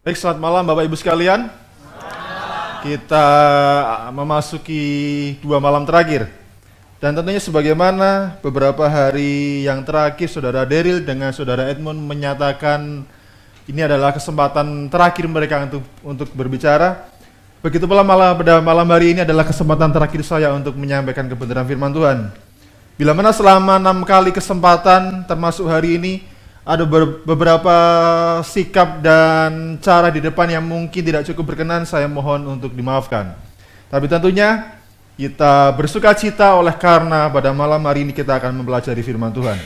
Baik, selamat malam Bapak Ibu sekalian. Kita memasuki 2 malam terakhir. Dan tentunya sebagaimana beberapa hari yang terakhir Saudara Daryl dengan Saudara Edmund menyatakan ini adalah kesempatan terakhir mereka untuk berbicara. Begitu pula pada malam hari ini adalah kesempatan terakhir saya untuk menyampaikan kebenaran firman Tuhan. Bila mana selama 6 kali kesempatan termasuk hari ini ada beberapa sikap dan cara di depan yang mungkin tidak cukup berkenan, saya mohon untuk dimaafkan. Tapi tentunya kita bersuka cita oleh karena pada malam hari ini kita akan mempelajari firman Tuhan.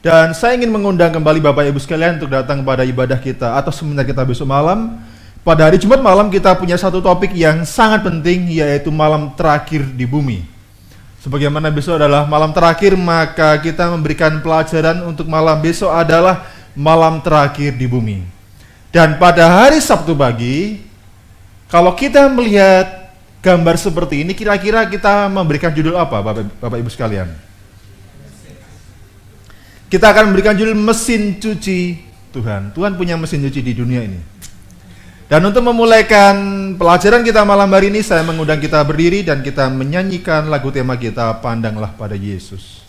Dan saya ingin mengundang kembali Bapak Ibu sekalian untuk datang kepada ibadah kita atau seminar kita besok malam. Pada hari Jumat malam kita punya satu topik yang sangat penting, yaitu malam terakhir di bumi. Sebagaimana besok adalah malam terakhir, maka kita memberikan pelajaran untuk malam besok adalah malam terakhir di bumi. Dan pada hari Sabtu pagi, kalau kita melihat gambar seperti ini, kira-kira kita memberikan judul apa Bapak Ibu sekalian? Kita akan memberikan judul mesin cuci Tuhan. Tuhan punya mesin cuci di dunia ini. Dan untuk memulaikan pelajaran kita malam hari ini, saya mengundang kita berdiri dan kita menyanyikan lagu tema kita, Pandanglah pada Yesus.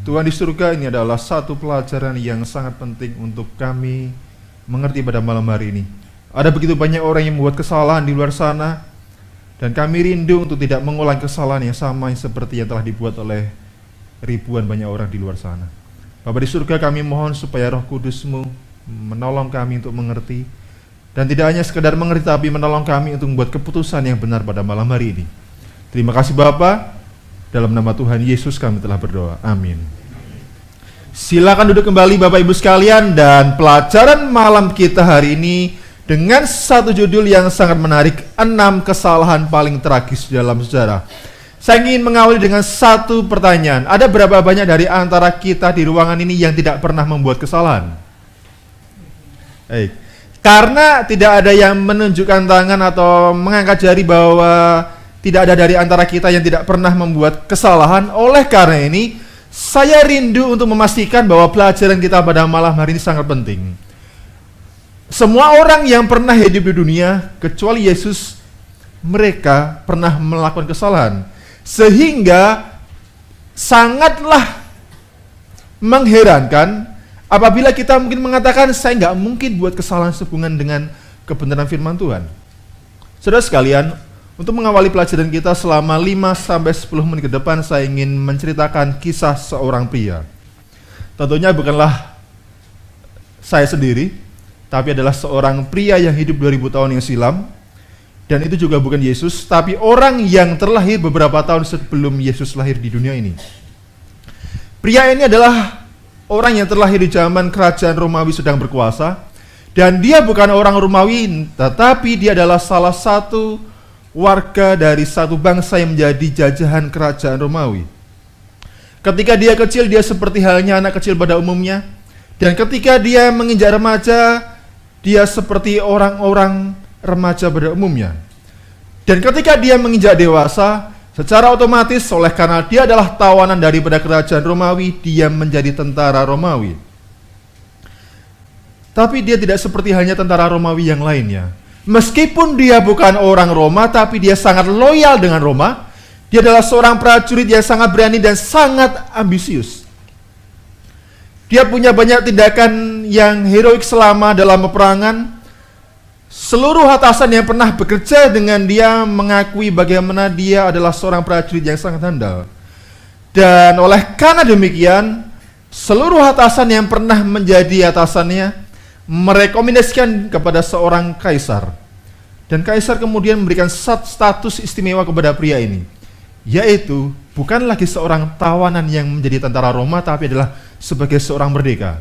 Tuhan di surga, ini adalah satu pelajaran yang sangat penting untuk kami mengerti pada malam hari ini. Ada begitu banyak orang yang membuat kesalahan di luar sana, dan kami rindu untuk tidak mengulang kesalahan yang sama seperti yang telah dibuat oleh ribuan banyak orang di luar sana. Bapa di surga, kami mohon supaya Roh Kudus-Mu menolong kami untuk mengerti, dan tidak hanya sekedar mengerti, tapi menolong kami untuk membuat keputusan yang benar pada malam hari ini. Terima kasih Bapa, dalam nama Tuhan Yesus kami telah berdoa, amin. Silakan duduk kembali Bapak Ibu sekalian, dan pelajaran malam kita hari ini dengan satu judul yang sangat menarik, 6 kesalahan paling tragis dalam sejarah. Saya ingin mengawali dengan satu pertanyaan. Ada berapa banyak dari antara kita di ruangan ini yang tidak pernah membuat kesalahan? Karena tidak ada yang menunjukkan tangan atau mengangkat jari bahwa tidak ada dari antara kita yang tidak pernah membuat kesalahan. Oleh karena ini, saya rindu untuk memastikan bahwa pelajaran kita pada malam hari ini sangat penting. Semua orang yang pernah hidup di dunia, kecuali Yesus, mereka pernah melakukan kesalahan. Sehingga sangatlah mengherankan apabila kita mungkin mengatakan, saya nggak mungkin buat kesalahan sehubungan dengan kebenaran firman Tuhan. Saudara sekalian, untuk mengawali pelajaran kita selama 5-10 menit ke depan, saya ingin menceritakan kisah seorang pria. Tentunya bukanlah saya sendiri, tapi adalah seorang pria yang hidup 2000 tahun yang silam. Dan itu juga bukan Yesus, tapi orang yang terlahir beberapa tahun sebelum Yesus lahir di dunia ini. Pria ini adalah orang yang terlahir di zaman kerajaan Romawi sedang berkuasa. Dan dia bukan orang Romawi, tetapi dia adalah salah satu warga dari satu bangsa yang menjadi jajahan kerajaan Romawi. Ketika dia kecil, dia seperti halnya anak kecil pada umumnya. Dan ketika dia menginjak remaja, dia seperti orang-orang remaja pada umumnya. Dan ketika dia menginjak dewasa, secara otomatis oleh karena dia adalah tawanan daripada kerajaan Romawi, dia menjadi tentara Romawi. Tapi dia tidak seperti halnya tentara Romawi yang lainnya. Meskipun dia bukan orang Roma, tapi dia sangat loyal dengan Roma. Dia adalah seorang prajurit yang sangat berani dan sangat ambisius. Dia punya banyak tindakan yang heroik selama dalam peperangan. Seluruh atasan yang pernah bekerja dengan dia mengakui bagaimana dia adalah seorang prajurit yang sangat handal. Dan oleh karena demikian, seluruh atasan yang pernah menjadi atasannya merekomendasikan kepada seorang kaisar. Dan kaisar kemudian memberikan status istimewa kepada pria ini, yaitu bukan lagi seorang tawanan yang menjadi tentara Roma, tapi adalah sebagai seorang merdeka.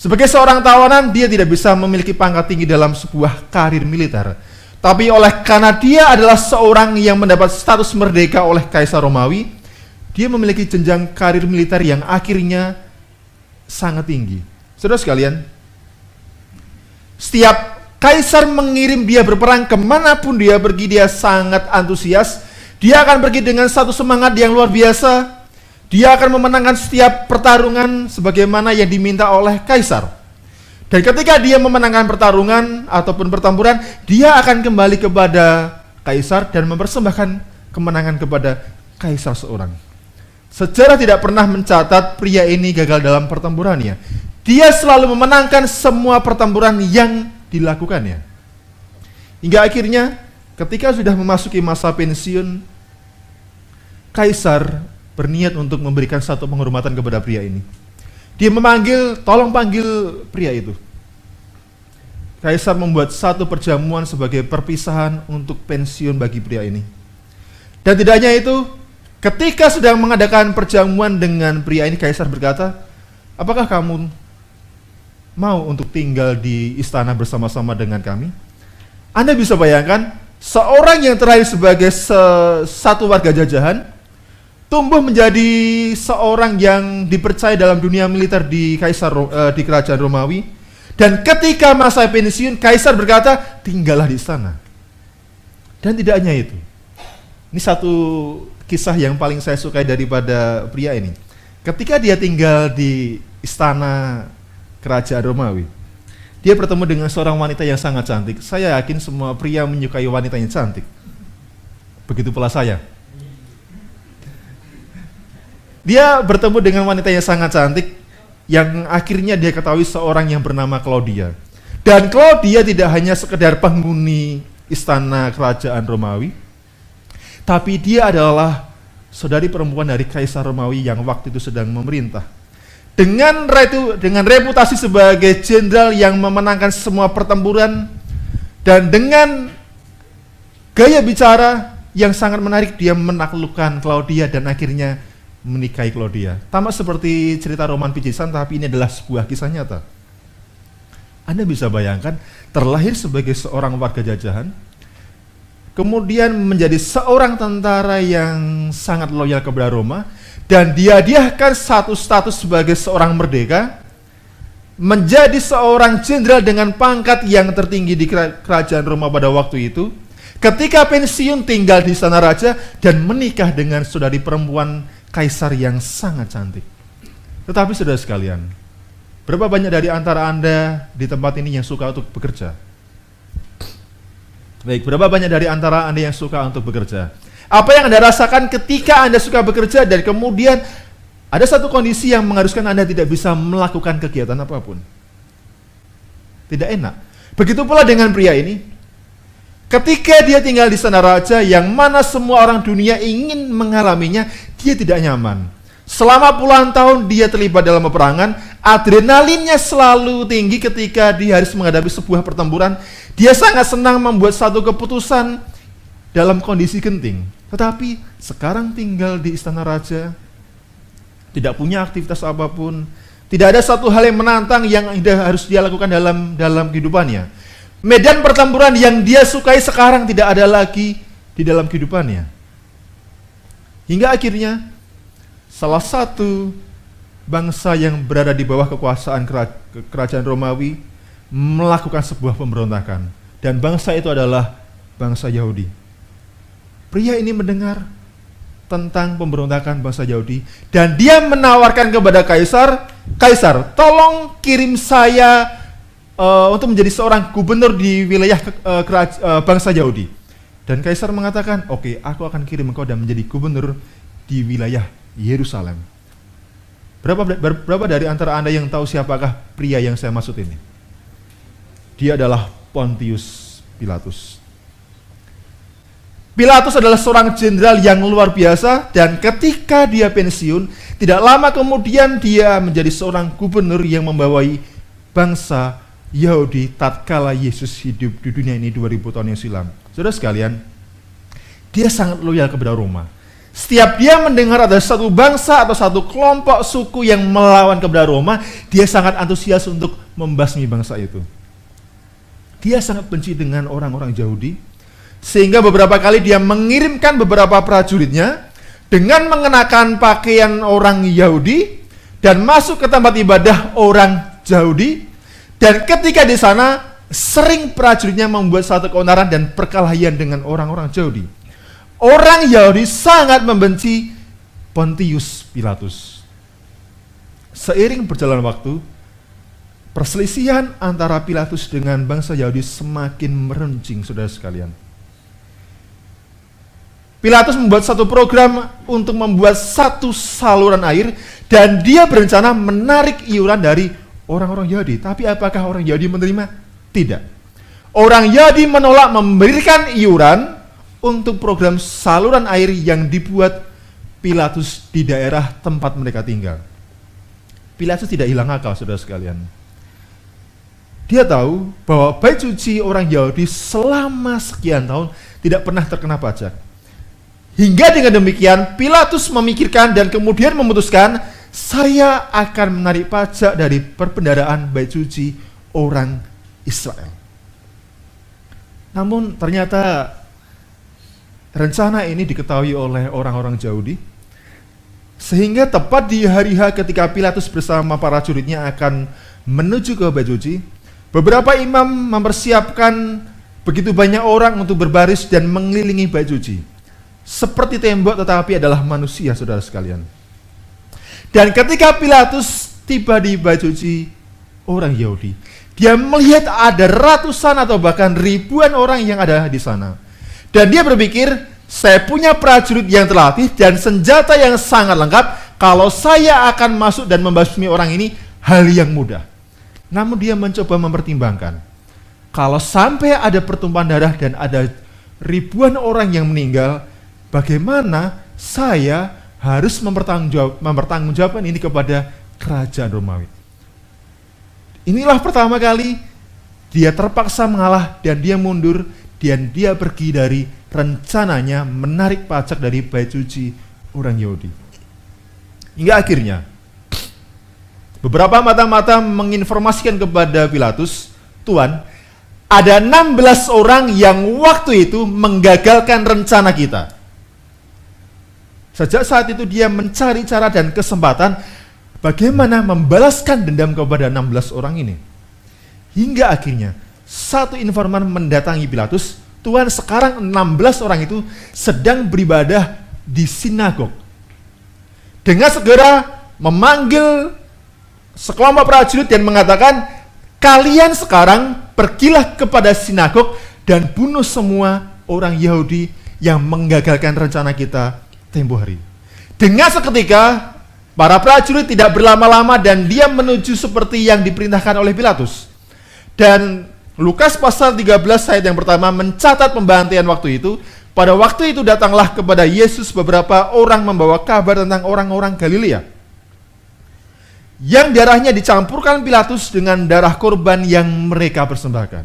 Sebagai seorang tawanan, dia tidak bisa memiliki pangkat tinggi dalam sebuah karir militer. Tapi oleh karena dia adalah seorang yang mendapat status merdeka oleh Kaisar Romawi, dia memiliki jenjang karir militer yang akhirnya sangat tinggi. Saudara sekalian, setiap kaisar mengirim dia berperang kemanapun dia pergi, dia sangat antusias. Dia akan pergi dengan satu semangat yang luar biasa. Dia akan memenangkan setiap pertarungan sebagaimana yang diminta oleh kaisar. Dan ketika dia memenangkan pertarungan ataupun pertempuran, dia akan kembali kepada kaisar dan mempersembahkan kemenangan kepada kaisar seorang. Sejarah tidak pernah mencatat pria ini gagal dalam pertempurannya. Dia selalu memenangkan semua pertempuran yang dilakukannya. Hingga akhirnya ketika sudah memasuki masa pensiun, kaisar berniat untuk memberikan satu penghormatan kepada pria ini. Dia memanggil, tolong panggil pria itu. Kaisar membuat satu perjamuan sebagai perpisahan untuk pensiun bagi pria ini. Dan tidak hanya itu, ketika sedang mengadakan perjamuan dengan pria ini, kaisar berkata, apakah kamu mau untuk tinggal di istana bersama-sama dengan kami? Anda bisa bayangkan, seorang yang terakhir sebagai satu warga jajahan, tumbuh menjadi seorang yang dipercaya dalam dunia militer di kerajaan Romawi. Dan ketika masa pensiun, kaisar berkata, tinggallah di istana. Dan tidak hanya itu. Ini satu kisah yang paling saya sukai daripada pria ini. Ketika dia tinggal di istana kerajaan Romawi, dia bertemu dengan seorang wanita yang sangat cantik. Saya yakin semua pria menyukai wanita yang cantik. Begitu pula saya. Dia bertemu dengan wanita yang sangat cantik, yang akhirnya dia ketahui seorang yang bernama Claudia. Dan Claudia tidak hanya sekedar penghuni istana kerajaan Romawi, tapi dia adalah saudari perempuan dari Kaisar Romawi yang waktu itu sedang memerintah. Dengan reputasi sebagai jenderal yang memenangkan semua pertempuran, dan dengan gaya bicara yang sangat menarik, dia menaklukkan Claudia dan akhirnya menikahi Claudia. Tamat seperti cerita roman picisan, tapi ini adalah sebuah kisah nyata. Anda bisa bayangkan, terlahir sebagai seorang warga jajahan, kemudian menjadi seorang tentara yang sangat loyal kepada Roma, dan dihadiahkan satu status sebagai seorang merdeka, menjadi seorang jenderal dengan pangkat yang tertinggi di kerajaan Roma pada waktu itu. Ketika pensiun, tinggal di istana raja dan menikah dengan saudari perempuan kaisar yang sangat cantik. Tetapi saudara sekalian, berapa banyak dari antara Anda di tempat ini yang suka untuk bekerja? Baik, berapa banyak dari antara Anda yang suka untuk bekerja? Apa yang Anda rasakan ketika Anda suka bekerja dan kemudian ada satu kondisi yang mengharuskan Anda tidak bisa melakukan kegiatan apapun? Tidak enak. Begitu pula dengan pria ini. Ketika dia tinggal di istana raja yang mana semua orang dunia ingin mengalaminya, dia tidak nyaman. Selama puluhan tahun dia terlibat dalam peperangan, adrenalinnya selalu tinggi ketika dia harus menghadapi sebuah pertempuran. Dia sangat senang membuat satu keputusan dalam kondisi genting. Tetapi sekarang tinggal di istana raja, tidak punya aktivitas apapun, tidak ada satu hal yang menantang yang harus dia lakukan dalam kehidupannya. Medan pertempuran yang dia sukai sekarang tidak ada lagi di dalam kehidupannya. Hingga akhirnya salah satu bangsa yang berada di bawah kekuasaan kerajaan Romawi melakukan sebuah pemberontakan. Dan bangsa itu adalah bangsa Yahudi. Pria ini mendengar tentang pemberontakan bangsa Yahudi dan dia menawarkan kepada kaisar, "Kaisar, tolong kirim saya untuk menjadi seorang gubernur di wilayah bangsa Yahudi. Dan kaisar mengatakan, oke, aku akan kirim engkau dan menjadi gubernur di wilayah Yerusalem. Berapa dari antara Anda yang tahu siapakah pria yang saya maksud ini? Dia adalah Pontius Pilatus. Pilatus adalah seorang jenderal yang luar biasa, dan ketika dia pensiun, tidak lama kemudian dia menjadi seorang gubernur yang membawai bangsa Yahudi tatkala Yesus hidup di dunia ini 2000 tahun yang silam. Saudara sekalian, dia sangat loyal kepada Roma. Setiap dia mendengar ada satu bangsa atau satu kelompok suku yang melawan kepada Roma, dia sangat antusias untuk membasmi bangsa itu. Dia sangat benci dengan orang-orang Yahudi, sehingga beberapa kali dia mengirimkan beberapa prajuritnya dengan mengenakan pakaian orang Yahudi dan masuk ke tempat ibadah orang Yahudi. Dan ketika di sana, sering prajuritnya membuat satu keonaran dan perkelahian dengan orang-orang Yahudi. Orang Yahudi sangat membenci Pontius Pilatus. Seiring berjalan waktu, perselisihan antara Pilatus dengan bangsa Yahudi semakin meruncing, saudara sekalian. Pilatus membuat satu program untuk membuat satu saluran air, dan dia berencana menarik iuran dari orang-orang Yahudi. Tapi apakah orang Yahudi menerima? Tidak. Orang Yahudi menolak memberikan iuran untuk program saluran air yang dibuat Pilatus di daerah tempat mereka tinggal. Pilatus tidak hilang akal, saudara sekalian. Dia tahu bahwa bait suci orang Yahudi selama sekian tahun tidak pernah terkena pajak. Hingga dengan demikian Pilatus memikirkan dan kemudian memutuskan, saya akan menarik pajak dari perbendaharaan bait suci orang Israel. Namun ternyata rencana ini diketahui oleh orang-orang Yahudi, sehingga tepat di hari H ketika Pilatus bersama para prajuritnya akan menuju ke bait suci, beberapa imam mempersiapkan begitu banyak orang untuk berbaris dan mengelilingi bait suci. Seperti tembok tetapi adalah manusia, saudara sekalian. Dan ketika Pilatus tiba di bait suci orang Yahudi, dia melihat ada ratusan atau bahkan ribuan orang yang ada di sana. Dan dia berpikir, saya punya prajurit yang terlatih dan senjata yang sangat lengkap. Kalau saya akan masuk dan membasmi orang ini, hal yang mudah. Namun dia mencoba mempertimbangkan, kalau sampai ada pertumpahan darah dan ada ribuan orang yang meninggal, bagaimana saya harus mempertanggungjawabkan ini kepada kerajaan Romawi. Inilah pertama kali dia terpaksa mengalah dan dia mundur. Dan dia pergi dari rencananya menarik pajak dari bait suci orang Yahudi. Hingga akhirnya beberapa mata-mata menginformasikan kepada Pilatus, Tuan, ada 16 orang yang waktu itu menggagalkan rencana kita. Sejak saat itu dia mencari cara dan kesempatan bagaimana membalaskan dendam kepada 16 orang ini. Hingga akhirnya satu informan mendatangi Pilatus, Tuan, sekarang 16 orang itu sedang beribadah di sinagog. Dengan segera memanggil sekelompok prajurit dan mengatakan, kalian sekarang pergilah kepada sinagog dan bunuh semua orang Yahudi yang menggagalkan rencana kita tempo hari. Dengan seketika, para prajurit tidak berlama-lama dan dia menuju seperti yang diperintahkan oleh Pilatus. Dan Lukas pasal 13 ayat yang pertama mencatat pembantaian waktu itu. Pada waktu itu datanglah kepada Yesus beberapa orang membawa kabar tentang orang-orang Galilea yang darahnya dicampurkan Pilatus dengan darah korban yang mereka persembahkan.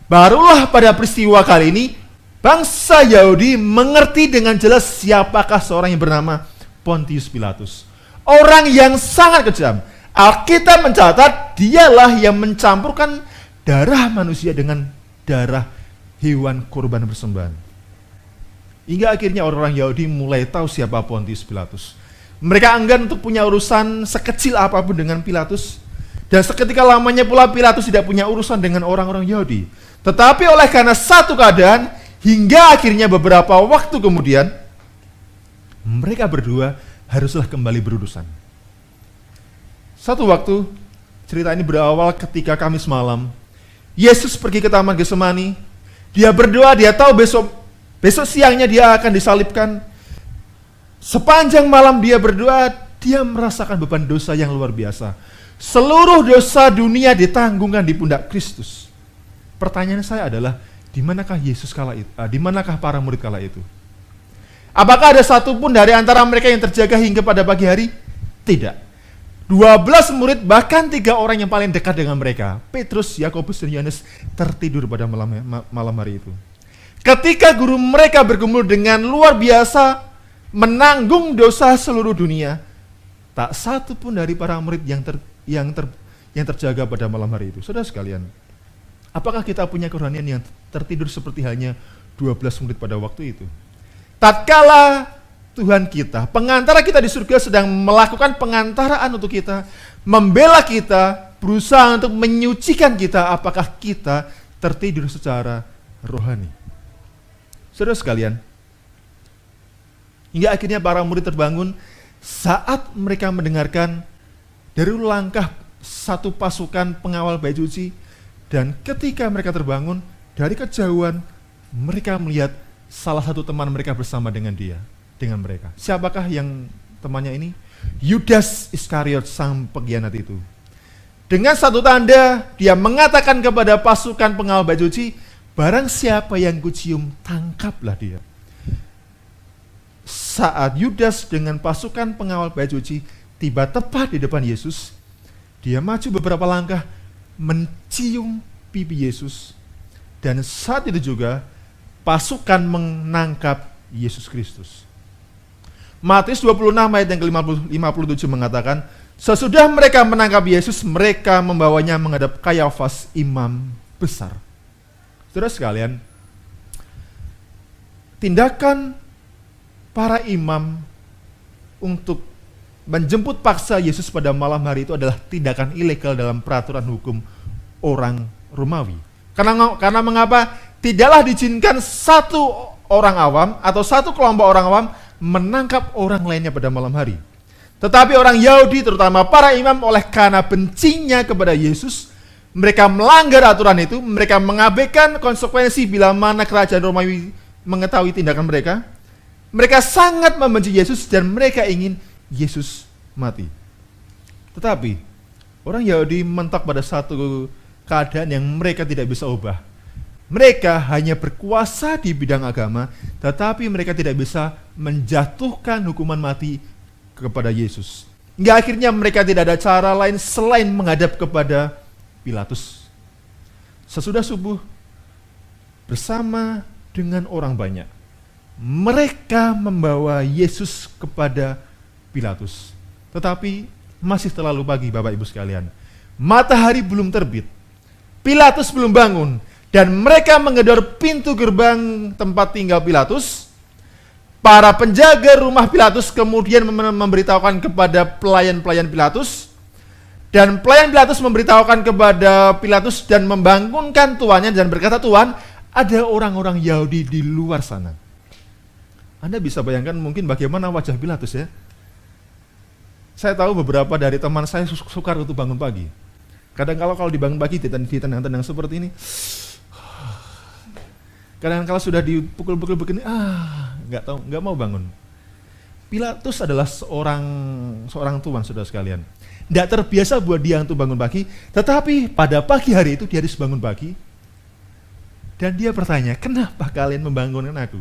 Barulah pada peristiwa kali ini bangsa Yahudi mengerti dengan jelas siapakah seorang yang bernama Pontius Pilatus. Orang yang sangat kejam. Alkitab mencatat dialah yang mencampurkan darah manusia dengan darah hewan kurban persembahan. Hingga akhirnya orang-orang Yahudi mulai tahu siapa Pontius Pilatus. Mereka enggan untuk punya urusan sekecil apapun dengan Pilatus. Dan seketika lamanya pula Pilatus tidak punya urusan dengan orang-orang Yahudi. Tetapi oleh karena satu keadaan, hingga akhirnya beberapa waktu kemudian, mereka berdua haruslah kembali berurusan. Satu waktu, Cerita ini berawal ketika Kamis malam. Yesus pergi ke Taman Getsemani. Dia berdoa, dia tahu besok siangnya dia akan disalibkan. Sepanjang malam dia berdoa, dia merasakan beban dosa yang luar biasa. Seluruh dosa dunia ditanggungkan di pundak Kristus. Pertanyaan saya adalah, di manakah Yesus kala itu? Di manakah para murid kala itu? Apakah ada satu pun dari antara mereka yang terjaga hingga pada pagi hari? Tidak. 12 murid, bahkan 3 orang yang paling dekat dengan mereka, Petrus, Yakobus, dan Yohanes, tertidur pada malam hari itu. Ketika guru mereka bergumul dengan luar biasa, menanggung dosa seluruh dunia, tak satu pun dari para murid yang terjaga pada malam hari itu. Saudara sekalian, apakah kita punya kerohanian yang tertidur seperti halnya 12 murid pada waktu itu? Tatkala Tuhan kita, pengantara kita di surga, sedang melakukan pengantaraan untuk kita, membela kita, berusaha untuk menyucikan kita, apakah kita tertidur secara rohani? Saudara sekalian, hingga akhirnya para murid terbangun saat mereka mendengarkan dari langkah satu pasukan pengawal bait suci, dan ketika mereka terbangun dari kejauhan, mereka melihat salah satu teman mereka bersama dengan mereka. Siapakah yang temannya ini? Yudas Iskariot, sang pengkhianat itu. Dengan satu tanda, dia mengatakan kepada pasukan pengawal bait suci, barang siapa yang kucium, tangkaplah dia. Saat Yudas dengan pasukan pengawal bait suci tiba tepat di depan Yesus, dia maju beberapa langkah, mencium pipi Yesus, dan saat itu juga pasukan menangkap Yesus Kristus. Matius 26 ayat yang ke-57 mengatakan, sesudah mereka menangkap Yesus, mereka membawanya menghadap Kayafas, imam besar. Saudara sekalian, tindakan para imam untuk menjemput paksa Yesus pada malam hari itu adalah tindakan ilegal dalam peraturan hukum orang Romawi. Karena mengapa? Tidaklah diizinkan satu orang awam atau satu kelompok orang awam menangkap orang lainnya pada malam hari. Tetapi orang Yahudi, terutama para imam, oleh karena bencinya kepada Yesus, mereka melanggar aturan itu, mereka mengabaikan konsekuensi bila mana kerajaan Romawi mengetahui tindakan mereka. Mereka sangat membenci Yesus dan mereka ingin Yesus mati. Tetapi orang Yahudi mentok pada satu keadaan yang mereka tidak bisa ubah. Mereka hanya berkuasa di bidang agama, tetapi mereka tidak bisa menjatuhkan hukuman mati kepada Yesus. Hingga akhirnya mereka tidak ada cara lain selain menghadap kepada Pilatus. Sesudah subuh, bersama dengan orang banyak, mereka membawa Yesus kepada Pilatus. Tetapi masih terlalu pagi, Bapak Ibu sekalian. Matahari belum terbit, Pilatus belum bangun, dan mereka menggedor pintu gerbang tempat tinggal Pilatus. Para penjaga rumah Pilatus kemudian memberitahukan kepada pelayan-pelayan Pilatus, dan pelayan Pilatus memberitahukan kepada Pilatus dan membangunkan tuannya dan berkata, Tuan, ada orang-orang Yahudi di luar sana. Anda bisa bayangkan mungkin bagaimana wajah Pilatus ya. Saya tahu beberapa dari teman saya sukar untuk bangun pagi. Kadang kalau dibangun pagi ditendang-tendang seperti ini, kadang kalau sudah dipukul-pukul begini, nggak mau bangun. Pilatus adalah seorang tuan, saudara sekalian. Tidak terbiasa buat dia untuk bangun pagi, tetapi pada pagi hari itu dia harus bangun pagi. Dan dia bertanya, kenapa kalian membangunkan aku?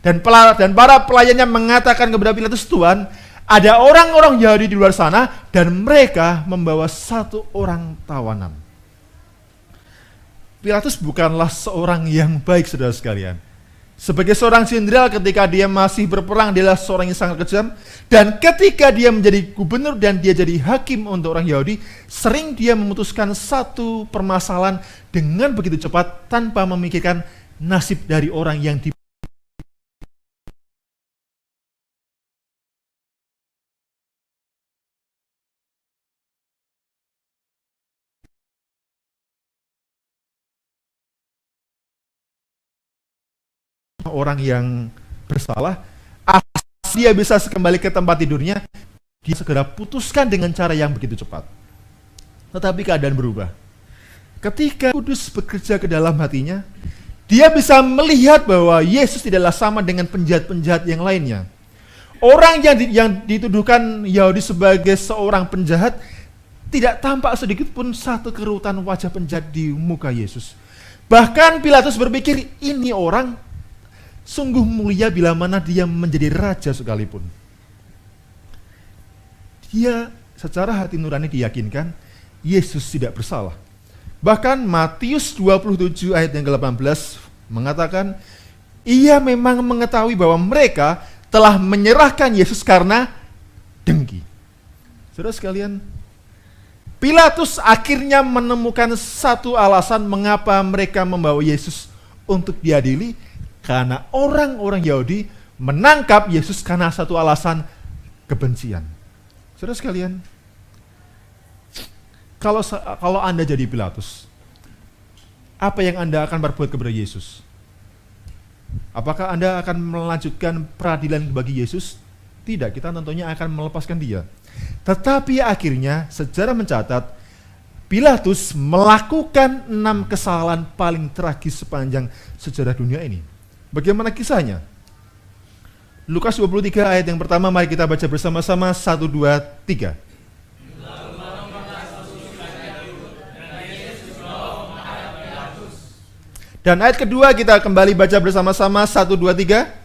Dan para pelayannya mengatakan kepada Pilatus, Tuan, ada orang-orang Yahudi di luar sana dan mereka membawa satu orang tawanan. Pilatus bukanlah seorang yang baik, saudara sekalian. Sebagai seorang jenderal ketika dia masih berperang, dia adalah seorang yang sangat kejam. Dan ketika dia menjadi gubernur dan dia jadi hakim untuk orang Yahudi, sering dia memutuskan satu permasalahan dengan begitu cepat tanpa memikirkan nasib dari orang yang orang yang bersalah. Dia bisa kembali ke tempat tidurnya, dia segera putuskan dengan cara yang begitu cepat. Tetapi keadaan berubah. Ketika Kudus bekerja ke dalam hatinya, dia bisa melihat bahwa Yesus tidaklah sama dengan penjahat-penjahat yang lainnya. Orang yang dituduhkan Yahudi sebagai seorang penjahat, tidak tampak sedikit pun satu kerutan wajah penjahat di muka Yesus. Bahkan Pilatus berpikir, ini orang sungguh mulia bila mana dia menjadi raja sekalipun. Dia secara hati nurani diyakinkan Yesus tidak bersalah. Bahkan Matius 27 ayat yang ke-18 mengatakan, ia memang mengetahui bahwa mereka telah menyerahkan Yesus karena dengki. Saudara sekalian, Pilatus akhirnya menemukan satu alasan mengapa mereka membawa Yesus untuk diadili, karena orang-orang Yahudi menangkap Yesus karena satu alasan kebencian. Saudara sekalian, kalau Anda jadi Pilatus, apa yang Anda akan berbuat kepada Yesus? Apakah Anda akan melanjutkan peradilan bagi Yesus? Tidak, kita tentunya akan melepaskan dia. Tetapi akhirnya sejarah mencatat Pilatus melakukan 6 kesalahan paling tragis sepanjang sejarah dunia ini. Bagaimana kisahnya? Lukas 23 ayat yang pertama, mari kita baca bersama-sama 1, 2, 3. Dan ayat kedua kita kembali baca bersama-sama 1, 2, 3.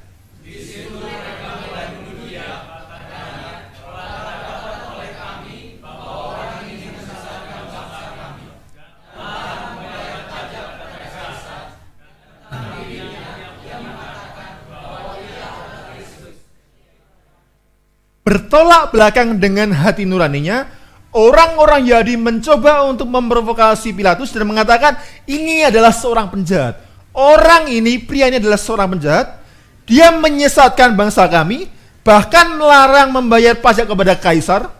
Bertolak belakang dengan hati nuraninya, orang-orang Yahudi mencoba untuk memprovokasi Pilatus dan mengatakan, ini adalah seorang penjahat. Orang ini, pria ini adalah seorang penjahat. Dia menyesatkan bangsa kami, bahkan melarang membayar pajak kepada kaisar.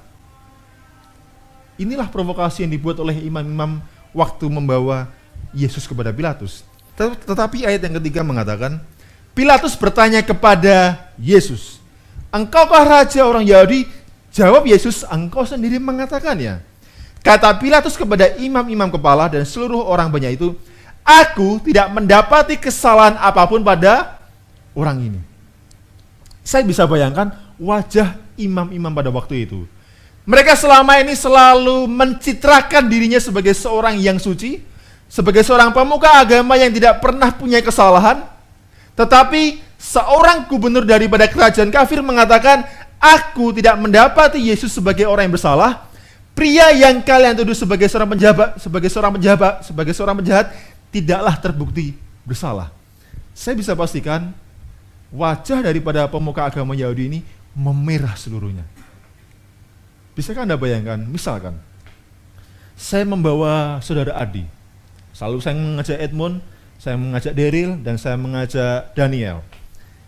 Inilah provokasi yang dibuat oleh imam-imam waktu membawa Yesus kepada Pilatus. Tetapi ayat yang ketiga mengatakan, Pilatus bertanya kepada Yesus, engkaukah raja orang Yahudi? Jawab Yesus, engkau sendiri mengatakannya. Kata Pilatus kepada imam-imam kepala dan seluruh orang banyak itu, aku tidak mendapati kesalahan apapun pada orang ini. Saya bisa bayangkan wajah imam-imam pada waktu itu. Mereka selama ini selalu mencitrakan dirinya sebagai seorang yang suci, sebagai seorang pemuka agama yang tidak pernah punya kesalahan. Tetapi seorang gubernur daripada kerajaan kafir mengatakan, aku tidak mendapati Yesus sebagai orang yang bersalah. Pria yang kalian tuduh sebagai seorang penjahat tidaklah terbukti bersalah. Saya bisa pastikan wajah daripada pemuka agama Yahudi ini memerah seluruhnya. Bisakah Anda bayangkan, misalkan saya membawa saudara Adi, selalu saya mengajak Edmund, saya mengajak Daryl, dan saya mengajak Daniel.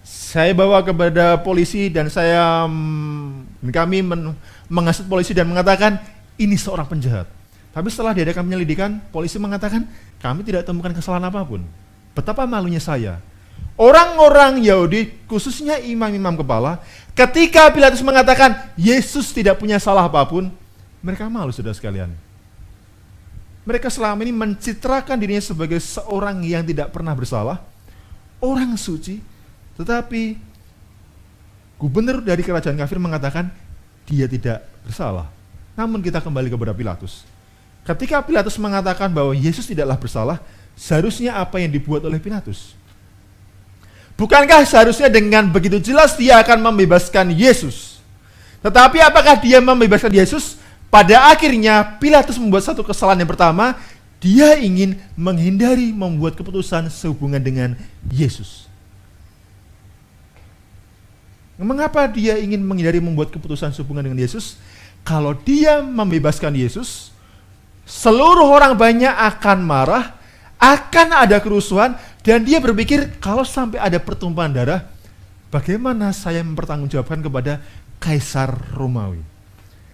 Saya bawa kepada polisi dan kami menghasut polisi dan mengatakan ini seorang penjahat. Tapi setelah diadakan penyelidikan, polisi mengatakan kami tidak temukan kesalahan apapun. Betapa malunya saya. Orang-orang Yahudi, khususnya imam-imam kepala, ketika Pilatus mengatakan Yesus tidak punya salah apapun, mereka malu, saudara sekalian. Mereka selama ini mencitrakan dirinya sebagai seorang yang tidak pernah bersalah, orang suci. Tetapi gubernur dari kerajaan kafir mengatakan dia tidak bersalah. Namun kita kembali kepada Pilatus. Ketika Pilatus mengatakan bahwa Yesus tidaklah bersalah, seharusnya apa yang dibuat oleh Pilatus? Bukankah seharusnya dengan begitu jelas dia akan membebaskan Yesus? Tetapi apakah dia membebaskan Yesus? Pada akhirnya Pilatus membuat satu kesalahan yang pertama, dia ingin menghindari membuat keputusan sehubungan dengan Yesus. Mengapa dia ingin menghindari membuat keputusan sehubungan dengan Yesus? Kalau dia membebaskan Yesus, seluruh orang banyak akan marah, akan ada kerusuhan, dan dia berpikir kalau sampai ada pertumpahan darah, bagaimana saya mempertanggungjawabkan kepada Kaisar Romawi?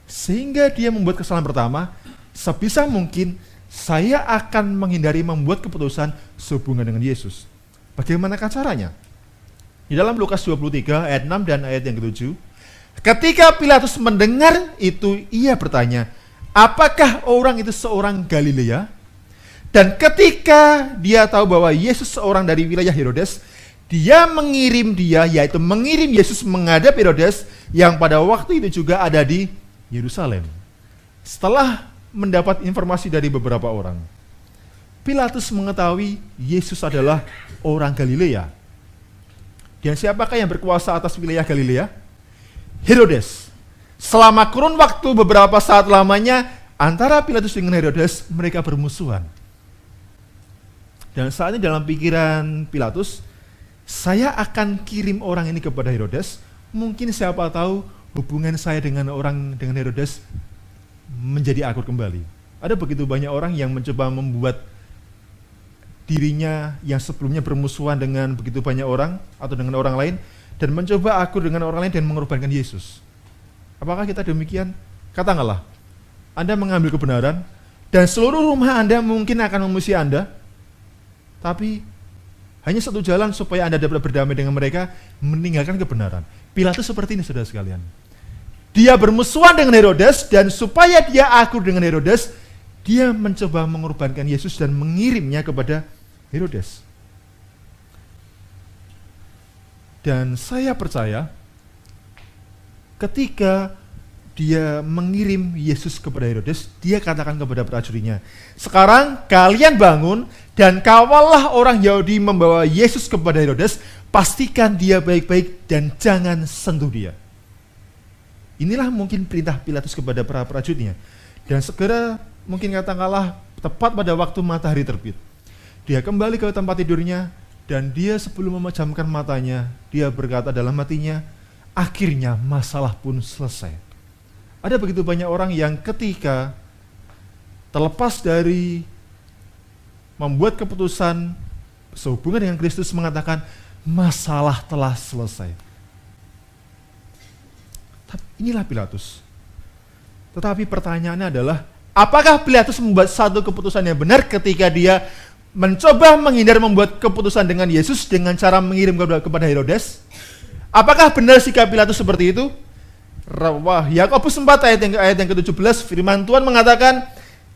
Sehingga dia membuat kesalahan pertama, sebisa mungkin saya akan menghindari membuat keputusan sehubungan dengan Yesus. Bagaimanakah caranya? Di dalam Lukas 23 ayat 6 dan ayat yang ke-7, ketika Pilatus mendengar itu, ia bertanya, apakah orang itu seorang Galilea? Dan ketika dia tahu bahwa Yesus seorang dari wilayah Herodes, dia mengirim Yesus menghadap Herodes yang pada waktu itu juga ada di Yerusalem. Setelah mendapat informasi dari beberapa orang, Pilatus mengetahui Yesus adalah orang Galilea. Dan siapakah yang berkuasa atas wilayah Galilea? Herodes. Selama kurun waktu beberapa saat lamanya, antara Pilatus dengan Herodes, mereka bermusuhan. Dan saat ini dalam pikiran Pilatus, saya akan kirim orang ini kepada Herodes, mungkin siapa tahu hubungan saya dengan Herodes menjadi akur kembali. Ada begitu banyak orang yang mencoba membuat dirinya yang sebelumnya bermusuhan dengan begitu banyak orang atau dengan orang lain, dan mencoba akur dengan orang lain dan mengorbankan Yesus. Apakah kita demikian? Katakanlah, Anda mengambil kebenaran, dan seluruh rumah Anda mungkin akan memuji Anda, tapi hanya satu jalan supaya Anda dapat berdamai dengan mereka, meninggalkan kebenaran. Pilatus seperti ini, saudara sekalian. Dia bermusuhan dengan Herodes, dan supaya dia akur dengan Herodes, dia mencoba mengorbankan Yesus dan mengirimnya kepada Herodes. Dan saya percaya, ketika dia mengirim Yesus kepada Herodes, dia katakan kepada prajuritnya, sekarang kalian bangun dan kawallah orang Yahudi membawa Yesus kepada Herodes, pastikan dia baik-baik dan jangan sentuh dia. Inilah mungkin perintah Pilatus kepada para prajuritnya. Dan segera mungkin katakanlah tepat pada waktu matahari terbit, dia kembali ke tempat tidurnya, dan dia sebelum memejamkan matanya, dia berkata dalam hatinya, akhirnya masalah pun selesai. Ada begitu banyak orang yang ketika terlepas dari membuat keputusan sehubungan dengan Kristus mengatakan masalah telah selesai. Inilah Pilatus. Tetapi pertanyaannya adalah, apakah Pilatus membuat satu keputusan yang benar ketika dia mencoba menghindar membuat keputusan dengan Yesus dengan cara mengirim kepada Herodes? Apakah benar sikap Pilatus seperti itu? Yakobus 4 ayat yang ke-17, firman Tuhan mengatakan,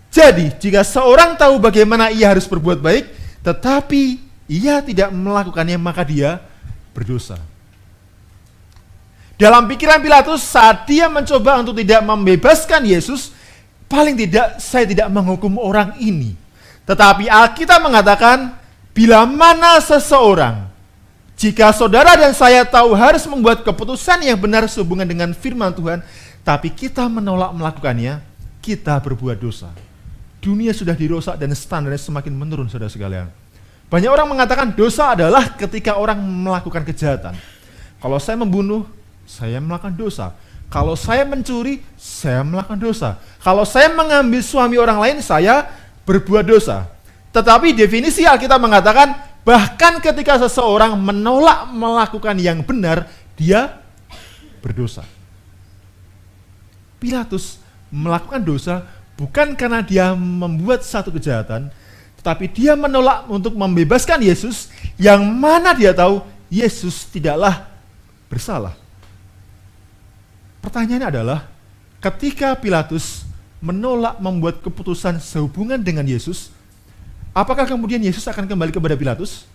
jadi jika seorang tahu bagaimana ia harus berbuat baik, tetapi ia tidak melakukannya, maka dia berdosa. Dalam pikiran Pilatus, saat dia mencoba untuk tidak membebaskan Yesus, paling tidak saya tidak menghukum orang ini. Tetapi Alkitab mengatakan, bila mana seseorang, jika saudara dan saya tahu harus membuat keputusan yang benar sehubungan dengan firman Tuhan, tapi kita menolak melakukannya, kita berbuat dosa. Dunia sudah dirusak dan standarnya semakin menurun, saudara sekalian. Banyak orang mengatakan dosa adalah ketika orang melakukan kejahatan. Kalau saya membunuh, saya melakukan dosa. Kalau saya mencuri, saya melakukan dosa. Kalau saya mengambil suami orang lain, saya berbuat dosa. Tetapi definisi Alkitab mengatakan, bahkan ketika seseorang menolak melakukan yang benar, dia berdosa. Pilatus melakukan dosa bukan karena dia membuat satu kejahatan, tetapi dia menolak untuk membebaskan Yesus, yang mana dia tahu Yesus tidaklah bersalah. Pertanyaannya adalah, ketika Pilatus menolak membuat keputusan sehubungan dengan Yesus, apakah kemudian Yesus akan kembali kepada Pilatus?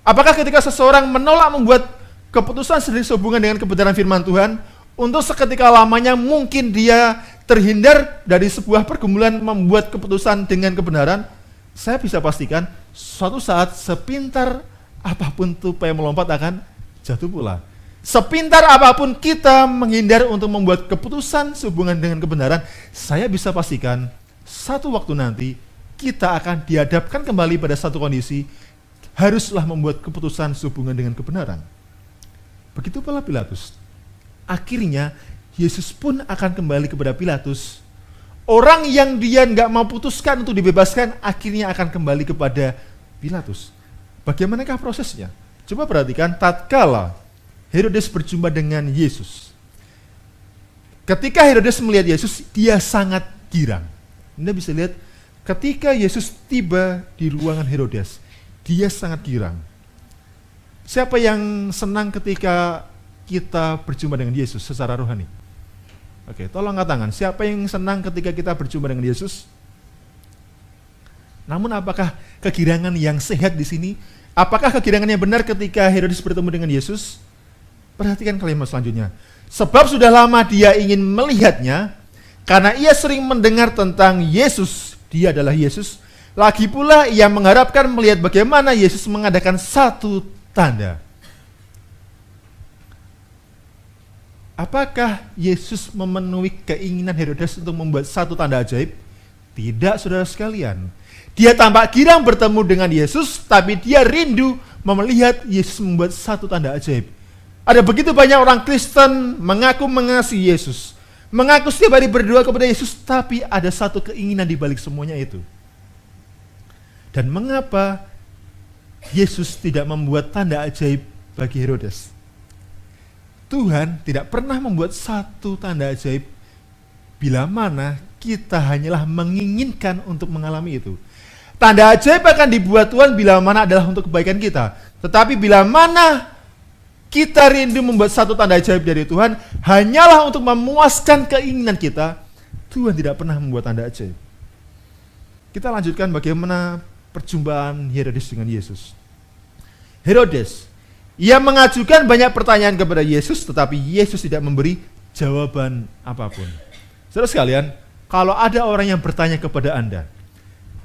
Apakah ketika seseorang menolak membuat keputusan sehubungan dengan kebenaran firman Tuhan, untuk seketika lamanya mungkin dia terhindar dari sebuah pergumulan membuat keputusan dengan kebenaran? Saya bisa pastikan, suatu saat sepintar apapun tupai melompat akan jatuh pula. Sepintar apapun kita menghindar untuk membuat keputusan sehubungan dengan kebenaran, saya bisa pastikan, satu waktu nanti, kita akan dihadapkan kembali pada satu kondisi, haruslah membuat keputusan sehubungan dengan kebenaran. Begitu pula Pilatus. Akhirnya, Yesus pun akan kembali kepada Pilatus. Orang yang dia nggak mau putuskan untuk dibebaskan, akhirnya akan kembali kepada Pilatus. Bagaimanakah prosesnya? Coba perhatikan, tatkala Herodes berjumpa dengan Yesus. Ketika Herodes melihat Yesus, dia sangat girang. Anda bisa lihat, ketika Yesus tiba di ruangan Herodes, dia sangat girang. Siapa yang senang ketika kita berjumpa dengan Yesus secara rohani? Oke, tolong angkat tangan. Siapa yang senang ketika kita berjumpa dengan Yesus? Namun apakah kegirangan yang sehat di sini? Apakah kegirangan yang benar ketika Herodes bertemu dengan Yesus? Perhatikan kalimat selanjutnya. Sebab sudah lama dia ingin melihatnya, karena ia sering mendengar tentang Yesus. Dia adalah Yesus. Lagi pula ia mengharapkan melihat bagaimana Yesus mengadakan satu tanda. Apakah Yesus memenuhi keinginan Herodes untuk membuat satu tanda ajaib? Tidak, saudara sekalian. Dia tampak girang bertemu dengan Yesus, tapi dia rindu melihat Yesus membuat satu tanda ajaib. Ada begitu banyak orang Kristen mengaku mengasihi Yesus, mengaku setiap hari berdoa kepada Yesus, tapi ada satu keinginan di balik semuanya itu. Dan mengapa Yesus tidak membuat tanda ajaib bagi Herodes? Tuhan tidak pernah membuat satu tanda ajaib bila mana kita hanyalah menginginkan untuk mengalami itu. Tanda ajaib akan dibuat Tuhan bila mana adalah untuk kebaikan kita. Tetapi bila mana kita rindu membuat satu tanda ajaib dari Tuhan, hanyalah untuk memuaskan keinginan kita, Tuhan tidak pernah membuat tanda ajaib. Kita lanjutkan bagaimana perjumpaan Herodes dengan Yesus. Herodes, ia mengajukan banyak pertanyaan kepada Yesus, tetapi Yesus tidak memberi jawaban apapun. Saudara sekalian, kalau ada orang yang bertanya kepada Anda,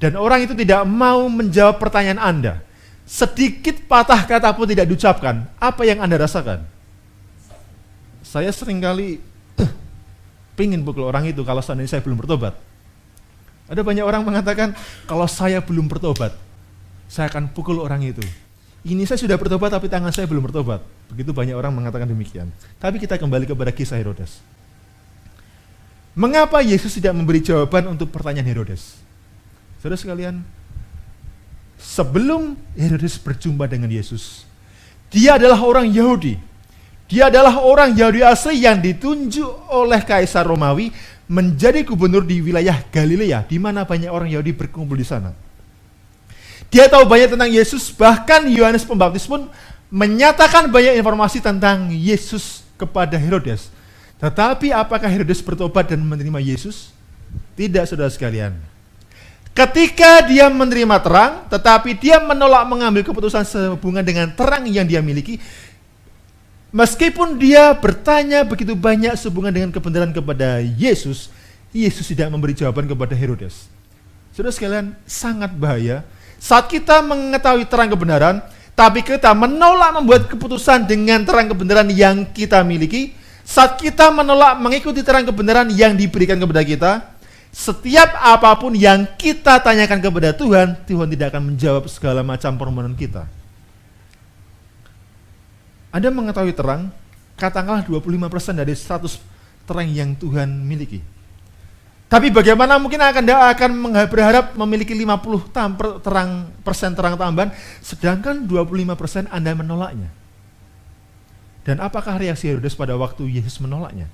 dan orang itu tidak mau menjawab pertanyaan Anda, sedikit patah kata pun tidak diucapkan, apa yang Anda rasakan? Saya seringkali pingin pukul orang itu kalau seandainya saya belum bertobat. Ada banyak orang mengatakan, kalau saya belum bertobat, saya akan pukul orang itu. Ini saya sudah bertobat tapi tangan saya belum bertobat. Begitu banyak orang mengatakan demikian. Tapi kita kembali kepada kisah Herodes. Mengapa Yesus tidak memberi jawaban untuk pertanyaan Herodes? Saudara sekalian, sebelum Herodes berjumpa dengan Yesus, dia adalah orang Yahudi. Dia adalah orang Yahudi asli yang ditunjuk oleh Kaisar Romawi menjadi gubernur di wilayah Galilea, di mana banyak orang Yahudi berkumpul di sana. Dia tahu banyak tentang Yesus, bahkan Yohanes Pembaptis pun menyatakan banyak informasi tentang Yesus kepada Herodes. Tetapi apakah Herodes bertobat dan menerima Yesus? Tidak, saudara sekalian. Ketika dia menerima terang, tetapi dia menolak mengambil keputusan sehubungan dengan terang yang dia miliki, meskipun dia bertanya begitu banyak sehubungan dengan kebenaran kepada Yesus, Yesus tidak memberi jawaban kepada Herodes. Saudara sekalian, sangat bahaya saat kita mengetahui terang kebenaran, tapi kita menolak membuat keputusan dengan terang kebenaran yang kita miliki. Saat kita menolak mengikuti terang kebenaran yang diberikan kepada kita, setiap apapun yang kita tanyakan kepada Tuhan, Tuhan tidak akan menjawab segala macam permohonan kita. Anda mengetahui terang, katakanlah 25% dari 100 terang yang Tuhan miliki. Tapi bagaimana mungkin Anda akan berharap memiliki 50 terang tambahan, sedangkan 25% Anda menolaknya. Dan apakah reaksi Herodes pada waktu Yesus menolaknya?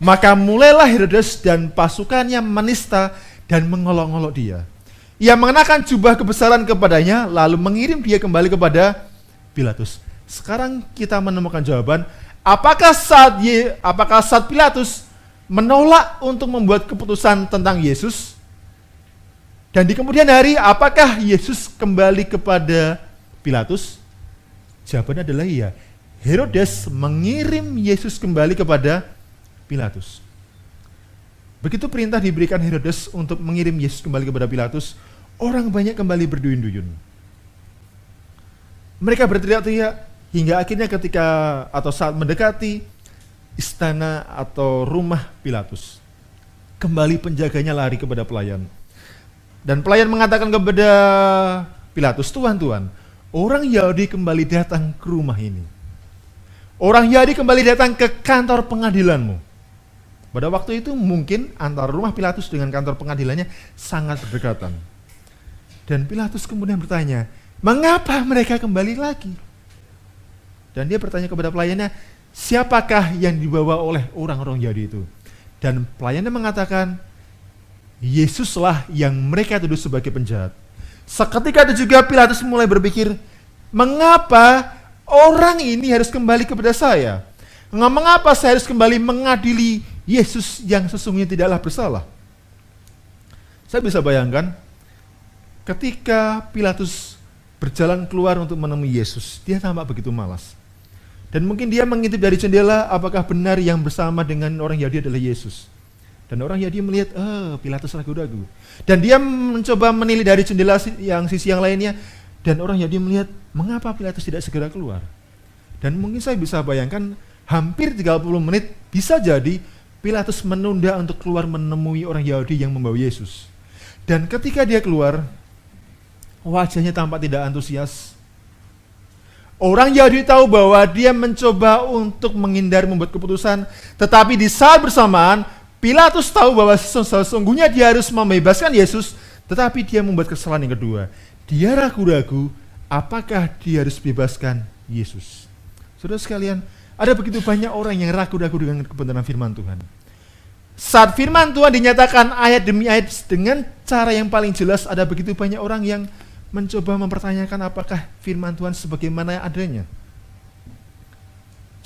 Maka mulailah Herodes dan pasukannya menista dan mengolok-olok dia. Ia mengenakan jubah kebesaran kepadanya, lalu mengirim dia kembali kepada Pilatus. Sekarang kita menemukan jawaban, apakah saat Pilatus menolak untuk membuat keputusan tentang Yesus? Dan di kemudian hari, apakah Yesus kembali kepada Pilatus? Jawabannya adalah iya. Herodes mengirim Yesus kembali kepada Pilatus. Begitu perintah diberikan Herodes untuk mengirim Yesus kembali kepada Pilatus, orang banyak kembali berduyun-duyun. Mereka berteriak-teriak hingga akhirnya saat mendekati istana atau rumah Pilatus, kembali penjaganya lari kepada pelayan. Dan pelayan mengatakan kepada Pilatus, Tuhan, orang Yahudi kembali datang ke rumah ini. Orang Yahudi kembali datang ke kantor pengadilanmu. Pada waktu itu mungkin antara rumah Pilatus dengan kantor pengadilannya sangat berdekatan. Dan Pilatus kemudian bertanya, mengapa mereka kembali lagi? Dan dia bertanya kepada pelayannya, siapakah yang dibawa oleh orang-orang Yahudi itu? Dan pelayannya mengatakan, Yesuslah yang mereka tuduh sebagai penjahat. Seketika itu juga Pilatus mulai berpikir, mengapa orang ini harus kembali kepada saya? Mengapa saya harus kembali mengadili Yesus yang sesungguhnya tidaklah bersalah. Saya bisa bayangkan ketika Pilatus berjalan keluar untuk menemui Yesus, dia tampak begitu malas. Dan mungkin dia mengintip dari jendela apakah benar yang bersama dengan orang Yahudi adalah Yesus. Dan orang Yahudi melihat, Pilatus ragu-ragu. Dan dia mencoba menilai dari jendela yang sisi yang lainnya, dan orang Yahudi melihat, mengapa Pilatus tidak segera keluar? Dan mungkin saya bisa bayangkan, hampir 30 menit bisa jadi Pilatus menunda untuk keluar menemui orang Yahudi yang membawa Yesus. Dan ketika dia keluar, wajahnya tampak tidak antusias. Orang Yahudi tahu bahwa dia mencoba untuk menghindari membuat keputusan, tetapi di saat bersamaan, Pilatus tahu bahwa sesungguhnya dia harus membebaskan Yesus, tetapi dia membuat kesalahan yang kedua. Dia ragu-ragu apakah dia harus bebaskan Yesus. Saudara sekalian, ada begitu banyak orang yang ragu-ragu dengan kebenaran firman Tuhan. Saat firman Tuhan dinyatakan ayat demi ayat dengan cara yang paling jelas, ada begitu banyak orang yang mencoba mempertanyakan apakah firman Tuhan sebagaimana adanya.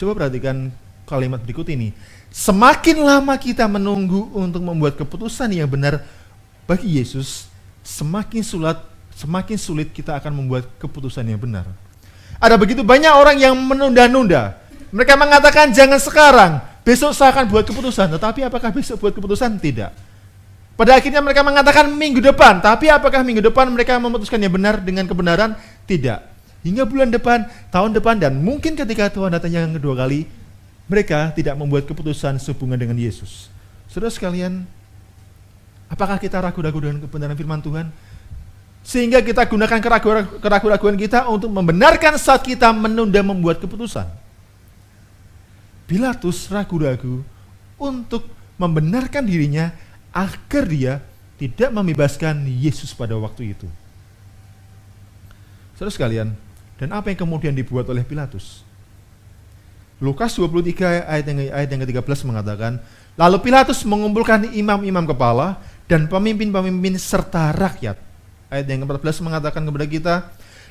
Coba perhatikan kalimat berikut ini. Semakin lama kita menunggu untuk membuat keputusan yang benar bagi Yesus, semakin sulit kita akan membuat keputusan yang benar. Ada begitu banyak orang yang menunda-nunda. Mereka mengatakan jangan sekarang, besok saya akan buat keputusan. Tetapi apakah besok buat keputusan? Tidak. Pada akhirnya mereka mengatakan minggu depan. Tapi apakah minggu depan mereka memutuskan yang benar dengan kebenaran? Tidak. Hingga bulan depan, tahun depan, dan mungkin ketika Tuhan datang yang kedua kali, mereka tidak membuat keputusan sehubungan dengan Yesus. Saudara sekalian, apakah kita ragu-ragu dengan kebenaran firman Tuhan? Sehingga kita gunakan keraguan-keraguan kita untuk membenarkan saat kita menunda membuat keputusan. Pilatus ragu-ragu untuk membenarkan dirinya agar dia tidak membebaskan Yesus pada waktu itu. Saudara sekalian, dan apa yang kemudian dibuat oleh Pilatus? Lukas 23 ayat yang ke-13 mengatakan, lalu Pilatus mengumpulkan imam-imam kepala dan pemimpin-pemimpin serta rakyat. Ayat yang ke-14 mengatakan kepada kita,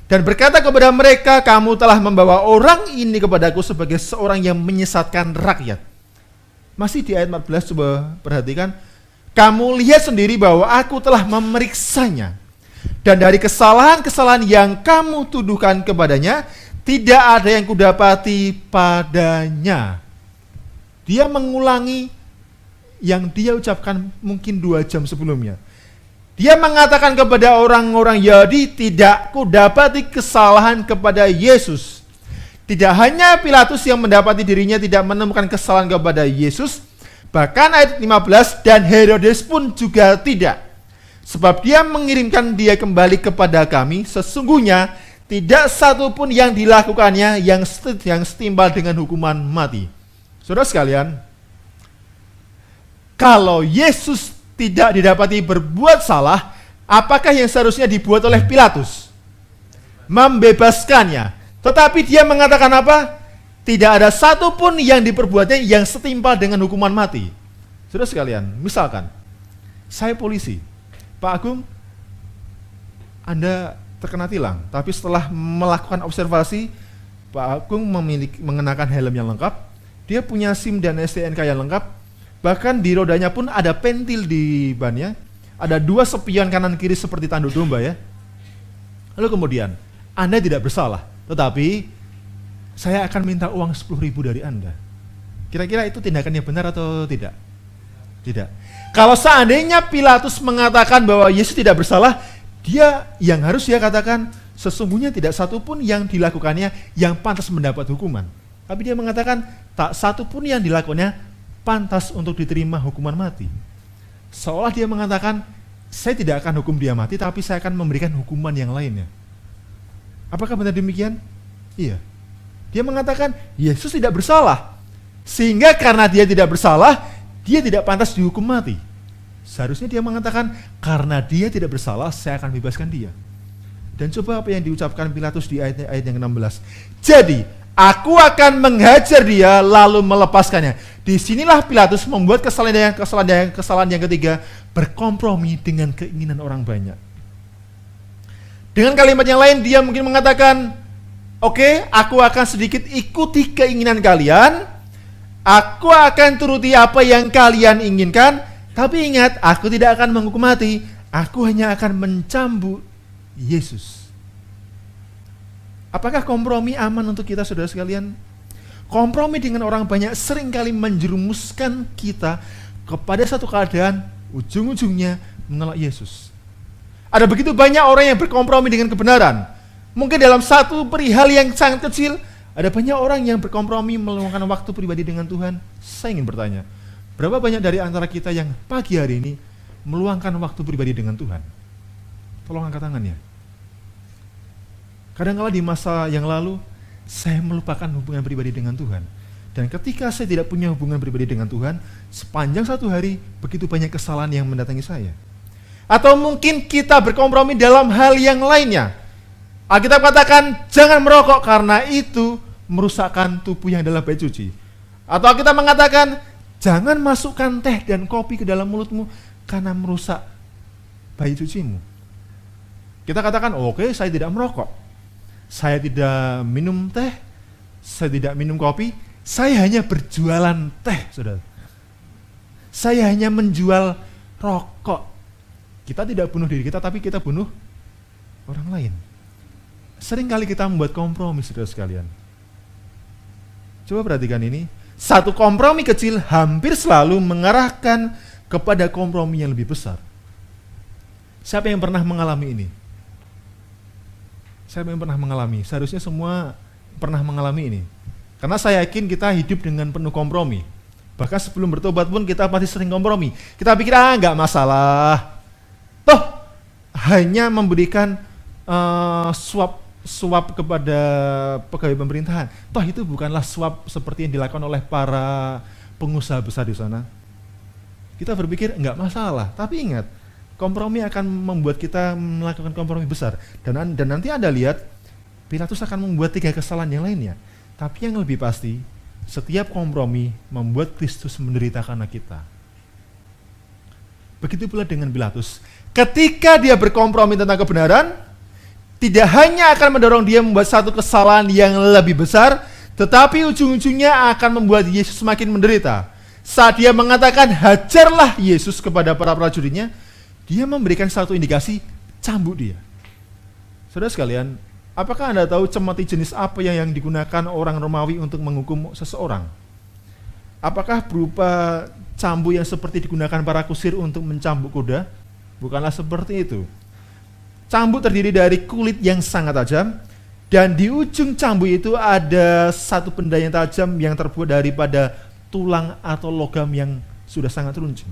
dan berkata kepada mereka, kamu telah membawa orang ini kepadaku sebagai seorang yang menyesatkan rakyat. Masih di ayat 14, coba perhatikan, kamu lihat sendiri bahwa aku telah memeriksanya, dan dari kesalahan-kesalahan yang kamu tuduhkan kepadanya, tidak ada yang kudapati padanya. Dia mengulangi yang dia ucapkan mungkin 2 jam sebelumnya. Dia mengatakan kepada orang-orang Yahudi, tidak kudapati kesalahan kepada Yesus. Tidak hanya Pilatus yang mendapati dirinya tidak menemukan kesalahan kepada Yesus, bahkan ayat 15, dan Herodes pun juga tidak. Sebab dia mengirimkan dia kembali kepada kami, sesungguhnya tidak satu pun yang dilakukannya yang setimpal dengan hukuman mati. Saudara sekalian, kalau Yesus tidak didapati berbuat salah, apakah yang seharusnya dibuat oleh Pilatus? Membebaskannya. Tetapi dia mengatakan apa? Tidak ada satupun yang diperbuatnya yang setimpal dengan hukuman mati. Saudara sekalian, misalkan saya polisi, Pak Agung, Anda terkena tilang, tapi setelah melakukan observasi, Pak Agung mengenakan helm yang lengkap, dia punya SIM dan STNK yang lengkap, bahkan di rodanya pun ada pentil di bannya, ada 2 sepion kanan kiri seperti tanduk domba ya. Lalu kemudian, Anda tidak bersalah, tetapi saya akan minta uang 10.000 dari Anda. Kira-kira itu tindakannya benar atau tidak? Tidak. Kalau seandainya Pilatus mengatakan bahwa Yesus tidak bersalah, dia yang harus dia katakan, sesungguhnya tidak satupun yang dilakukannya yang pantas mendapat hukuman. Tapi dia mengatakan, tak satupun yang dilakukannya pantas untuk diterima hukuman mati. Seolah dia mengatakan, saya tidak akan hukum dia mati, tapi saya akan memberikan hukuman yang lainnya. Apakah benar demikian? Iya. Dia mengatakan, Yesus tidak bersalah. Sehingga karena dia tidak bersalah, dia tidak pantas dihukum mati. Seharusnya dia mengatakan, karena dia tidak bersalah, saya akan bebaskan dia. Dan coba apa yang diucapkan Pilatus di ayat yang ke-16. Jadi, aku akan menghajar dia lalu melepaskannya. Disinilah Pilatus membuat kesalahan yang ketiga, berkompromi dengan keinginan orang banyak. Dengan kalimat yang lain dia mungkin mengatakan, oke, aku akan sedikit ikuti keinginan kalian, Aku akan turuti apa yang kalian inginkan, tapi ingat, aku tidak akan menghukum mati. Aku hanya akan mencambuk Yesus. Apakah kompromi aman untuk kita, saudara sekalian? Kompromi dengan orang banyak seringkali menjerumuskan kita kepada satu keadaan, ujung-ujungnya menolak Yesus. Ada begitu banyak orang yang berkompromi dengan kebenaran. Mungkin dalam satu perihal yang sangat kecil, ada banyak orang yang berkompromi meluangkan waktu pribadi dengan Tuhan. Saya ingin bertanya, berapa banyak dari antara kita yang pagi hari ini meluangkan waktu pribadi dengan Tuhan? Tolong angkat tangannya. Kadang-kala di masa yang lalu, saya melupakan hubungan pribadi dengan Tuhan. Dan ketika saya tidak punya hubungan pribadi dengan Tuhan, sepanjang satu hari, begitu banyak kesalahan yang mendatangi saya. Atau mungkin kita berkompromi dalam hal yang lainnya. Alkitab katakan, jangan merokok karena itu merusakkan tubuh yang adalah bait suci. Atau kita mengatakan, jangan masukkan teh dan kopi ke dalam mulutmu karena merusak bait sucimu. Kita katakan, oke, saya tidak merokok. Saya tidak minum teh, saya tidak minum kopi, saya hanya berjualan teh, saudara. Saya hanya menjual rokok. Kita tidak bunuh diri kita, tapi kita bunuh orang lain. Seringkali kita membuat kompromi, saudara sekalian. Coba perhatikan ini. Satu kompromi kecil hampir selalu mengarahkan kepada kompromi yang lebih besar. Siapa yang pernah mengalami ini? Siapa yang pernah mengalami? Seharusnya semua pernah mengalami ini. Karena saya yakin kita hidup dengan penuh kompromi. Bahkan sebelum bertobat pun kita pasti sering kompromi. Kita pikir, nggak masalah. Toh, hanya memberikan suap kepada pegawai pemerintahan. Toh itu bukanlah suap seperti yang dilakukan oleh para pengusaha besar di sana. Kita berpikir nggak masalah, tapi ingat, kompromi akan membuat kita melakukan kompromi besar. Dan nanti Anda lihat, Pilatus akan membuat 3 kesalahan yang lainnya. Tapi yang lebih pasti, setiap kompromi membuat Kristus menderita karena kita. Begitu pula dengan Pilatus. Ketika dia berkompromi tentang kebenaran, tidak hanya akan mendorong dia membuat satu kesalahan yang lebih besar, tetapi ujung-ujungnya akan membuat Yesus semakin menderita. Saat dia mengatakan, hajarlah Yesus kepada para prajuritnya, dia memberikan satu indikasi, cambuk dia. Saudara sekalian, apakah Anda tahu cemeti jenis apa yang digunakan orang Romawi untuk menghukum seseorang? Apakah berupa cambuk yang seperti digunakan para kusir untuk mencambuk kuda? Bukanlah seperti itu. Cambuk terdiri dari kulit yang sangat tajam, dan di ujung cambuk itu ada satu benda yang tajam yang terbuat daripada tulang atau logam yang sudah sangat runcing.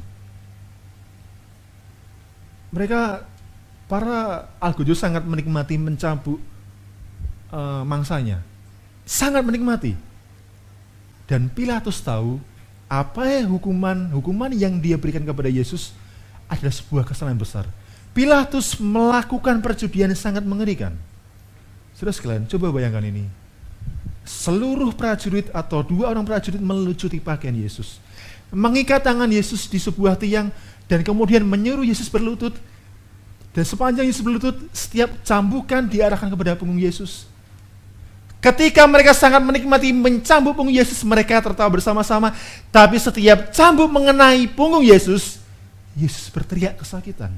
Mereka, para algojo sangat menikmati mencambuk mangsanya. Sangat menikmati. Dan Pilatus tahu apa hukuman yang dia berikan kepada Yesus adalah sebuah kesalahan besar. Pilatus melakukan perjudian yang sangat mengerikan. Saudara sekalian, coba bayangkan ini. Seluruh prajurit atau 2 orang prajurit melucuti pakaian Yesus, mengikat tangan Yesus di sebuah tiang, dan kemudian menyuruh Yesus berlutut. Dan sepanjang Yesus berlutut, setiap cambukan diarahkan kepada punggung Yesus. Ketika mereka sangat menikmati mencambuk punggung Yesus, mereka tertawa bersama-sama. Tapi setiap cambuk mengenai punggung Yesus, Yesus berteriak kesakitan.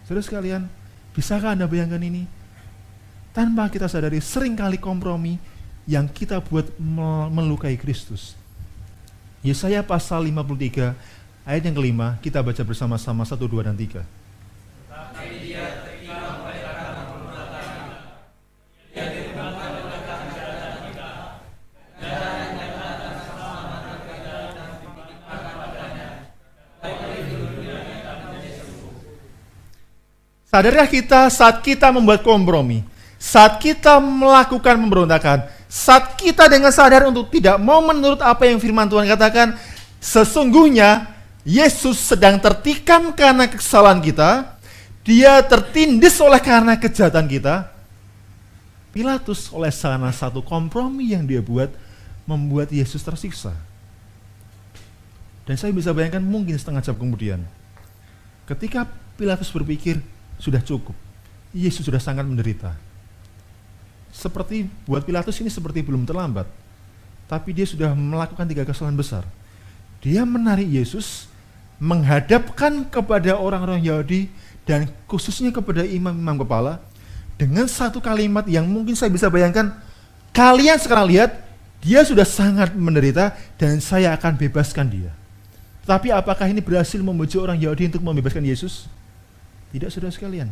Saudara sekalian, bisakah Anda bayangkan ini? Tanpa kita sadari, seringkali kompromi yang kita buat melukai Kristus. Yesaya pasal 53, ayat yang kelima, kita baca bersama-sama 1, 2, dan 3. Sadarkah kita saat kita membuat kompromi, saat kita melakukan pemberontakan, saat kita dengan sadar untuk tidak mau menurut apa yang firman Tuhan katakan, sesungguhnya Yesus sedang tertikam karena kesalahan kita, dia tertindis oleh karena kejahatan kita. Pilatus oleh salah satu kompromi yang dia buat, membuat Yesus tersiksa. Dan saya bisa bayangkan mungkin setengah jam kemudian, ketika Pilatus berpikir, sudah cukup, Yesus sudah sangat menderita. Seperti buat Pilatus ini seperti belum terlambat. Tapi dia sudah melakukan 3 kesalahan besar. Dia menarik Yesus, menghadapkan kepada orang-orang Yahudi, dan khususnya kepada imam-imam kepala, dengan satu kalimat yang mungkin saya bisa bayangkan, kalian sekarang lihat, dia sudah sangat menderita, dan saya akan bebaskan dia. Tapi apakah ini berhasil memujuk orang Yahudi untuk membebaskan Yesus? Tidak, saudara sekalian.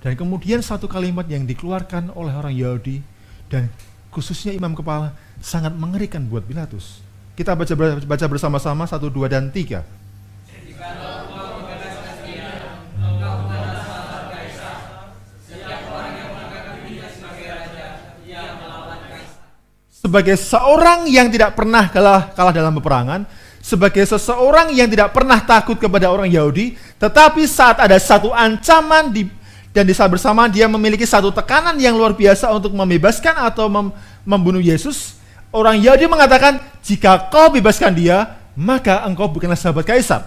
Dan kemudian satu kalimat yang dikeluarkan oleh orang Yahudi, dan khususnya imam kepala, sangat mengerikan buat Pilatus. Kita baca bersama-sama 1, 2, dan 3. Sebagai seorang yang tidak pernah kalah dalam peperangan, sebagai seseorang yang tidak pernah takut kepada orang Yahudi, tetapi saat ada satu ancaman dan di saat bersamaan dia memiliki satu tekanan yang luar biasa untuk membebaskan atau membunuh Yesus, orang Yahudi mengatakan, jika kau bebaskan dia, maka engkau bukanlah sahabat Kaisar.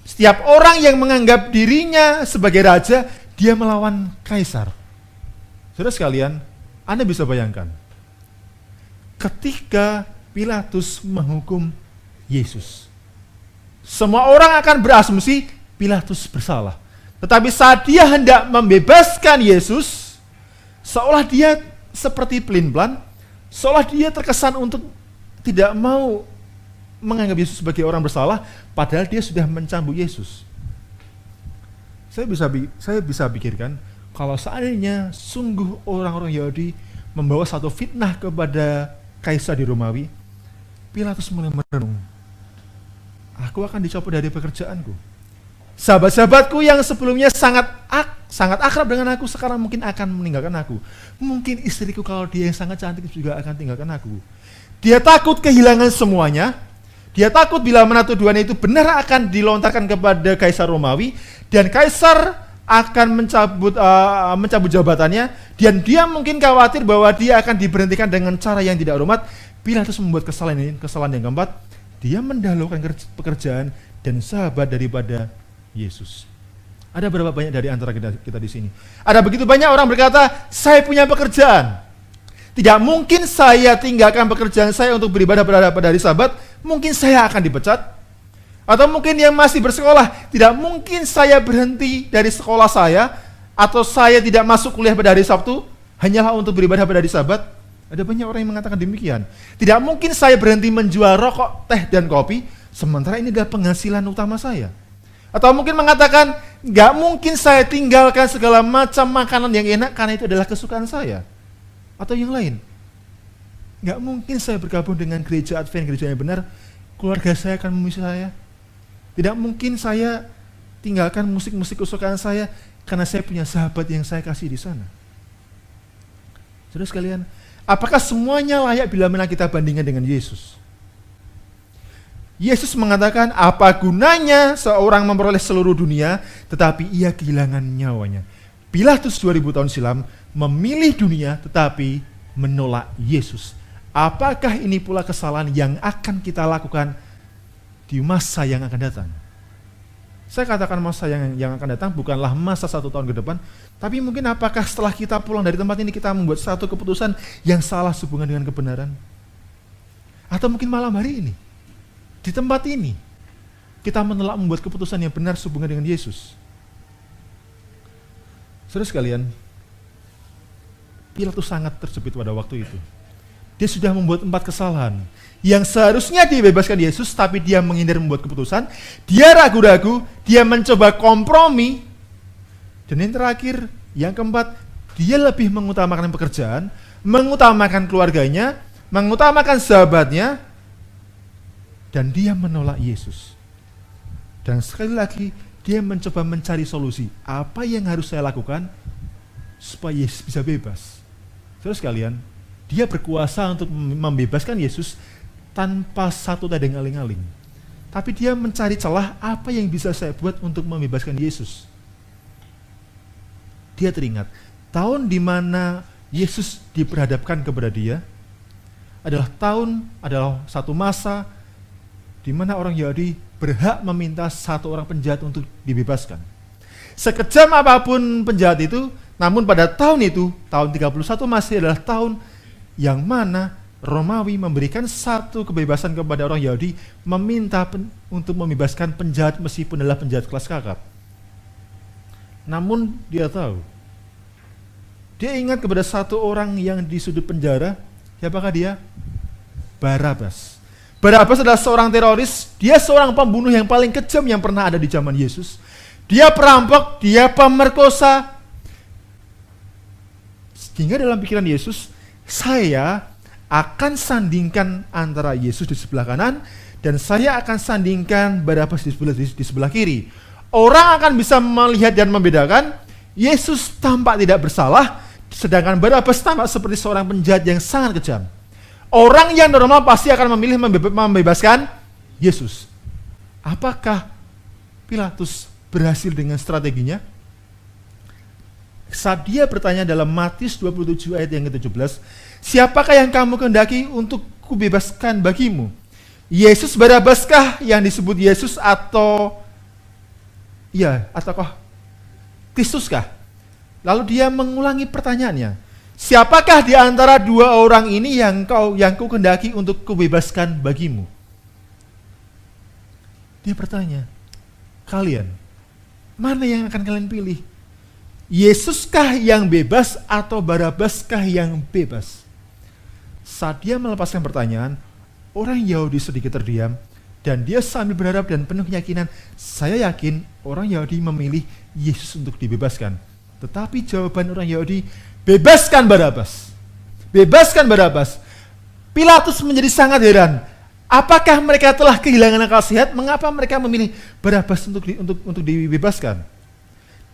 Setiap orang yang menganggap dirinya sebagai raja, dia melawan Kaisar. Saudara sekalian, Anda bisa bayangkan, ketika Pilatus menghukum Yesus, semua orang akan berasumsi Pilatus bersalah. Tetapi saat dia hendak membebaskan Yesus, seolah dia seperti pelin-pelan, seolah dia terkesan untuk tidak mau menganggap Yesus sebagai orang bersalah, padahal dia sudah mencambuk Yesus. Saya bisa pikirkan, kalau seandainya sungguh orang-orang Yahudi membawa satu fitnah kepada Kaisar di Romawi, Pilatus mulai merenung, aku akan dicopot dari pekerjaanku. Sahabat-sahabatku yang sebelumnya sangat akrab dengan aku, sekarang mungkin akan meninggalkan aku. Mungkin istriku kalau dia yang sangat cantik juga akan tinggalkan aku. Dia takut kehilangan semuanya. Dia takut bila menatu tuduhannya itu benar akan dilontarkan kepada Kaisar Romawi, dan Kaisar akan mencabut jabatannya, dan dia mungkin khawatir bahwa dia akan diberhentikan dengan cara yang tidak hormat. Pilatus membuat kesalahan yang keempat, dia mendahulukan pekerjaan dan sahabat daripada Yesus. Ada berapa banyak dari antara kita di sini? Ada begitu banyak orang berkata, saya punya pekerjaan. Tidak mungkin saya tinggalkan pekerjaan saya untuk beribadah pada hari Sabat. Mungkin saya akan dipecat. Atau mungkin yang masih bersekolah, tidak mungkin saya berhenti dari sekolah saya, atau saya tidak masuk kuliah pada hari Sabtu, hanyalah untuk beribadah pada hari Sabat. Ada banyak orang yang mengatakan demikian. Tidak mungkin saya berhenti menjual rokok, teh, dan kopi, sementara ini adalah penghasilan utama saya. Atau mungkin mengatakan, nggak mungkin saya tinggalkan segala macam makanan yang enak karena itu adalah kesukaan saya. Atau yang lain, nggak mungkin saya bergabung dengan gereja Advent, gereja yang benar, keluarga saya akan memilih saya. Tidak mungkin saya tinggalkan musik-musik kesukaan saya karena saya punya sahabat yang saya kasih di sana. Saudara sekalian, apakah semuanya layak bila mana kita bandingkan dengan Yesus? Yesus mengatakan, apa gunanya seorang memperoleh seluruh dunia tetapi ia kehilangan nyawanya. Pilatus 2000 tahun silam memilih dunia tetapi menolak Yesus. Apakah ini pula kesalahan yang akan kita lakukan di masa yang akan datang? Saya katakan masa yang akan datang bukanlah masa 1 tahun ke depan, tapi mungkin apakah setelah kita pulang dari tempat ini kita membuat satu keputusan yang salah sehubungan dengan kebenaran? Atau mungkin malam hari ini, di tempat ini, kita menolak membuat keputusan yang benar sehubungan dengan Yesus. Saudara sekalian, Pilatus sangat terjepit pada waktu itu. Dia sudah membuat 4 kesalahan. Yang seharusnya dibebaskan Yesus, tapi dia menghindar membuat keputusan. Dia ragu-ragu, dia mencoba kompromi. Dan yang terakhir, yang keempat, dia lebih mengutamakan pekerjaan, mengutamakan keluarganya, mengutamakan sahabatnya, dan dia menolak Yesus. Dan sekali lagi, dia mencoba mencari solusi. Apa yang harus saya lakukan supaya Yesus bisa bebas? Saudara sekalian, dia berkuasa untuk membebaskan Yesus tanpa satu tadeng aling-aling. Tapi dia mencari celah, apa yang bisa saya buat untuk membebaskan Yesus? Dia teringat, tahun di mana Yesus diperhadapkan kepada dia adalah satu masa di mana orang Yahudi berhak meminta satu orang penjahat untuk dibebaskan. Sekejam apapun penjahat itu, namun pada tahun itu, tahun 31 masih adalah tahun yang mana Romawi memberikan satu kebebasan kepada orang Yahudi, meminta untuk membebaskan penjahat meskipun adalah penjahat kelas kakap. Namun dia tahu, dia ingat kepada satu orang yang di sudut penjara. Siapakah dia? Barabas. Barabas adalah seorang teroris, dia seorang pembunuh yang paling kejam yang pernah ada di zaman Yesus. Dia perampok, dia pemerkosa. Sehingga dalam pikiran Yesus, saya akan sandingkan antara Yesus di sebelah kanan dan saya akan sandingkan Barabas di sebelah kiri. Orang akan bisa melihat dan membedakan Yesus tampak tidak bersalah, sedangkan Barabas tampak seperti seorang penjahat yang sangat kejam. Orang yang normal pasti akan memilih membebaskan Yesus. Apakah Pilatus berhasil dengan strateginya? Saat dia bertanya dalam Matius 27 ayat yang ke-17, siapakah yang kamu kehendaki untuk kubebaskan bagimu? Yesus Barabaskah yang disebut Yesus ataukah Kristuskah? Lalu dia mengulangi pertanyaannya, siapakah di antara dua orang ini yang kau kehendaki untuk kubebaskan bagimu? Dia bertanya, kalian, mana yang akan kalian pilih? Yesuskah yang bebas atau Barabaskah yang bebas? Saat dia melepaskan pertanyaan, orang Yahudi sedikit terdiam dan dia sambil berharap dan penuh keyakinan, saya yakin orang Yahudi memilih Yesus untuk dibebaskan. Tetapi jawaban orang Yahudi, bebaskan Barabas. Bebaskan Barabas. Pilatus menjadi sangat heran. Apakah mereka telah kehilangan akal sehat? Mengapa mereka memilih Barabas untuk dibebaskan?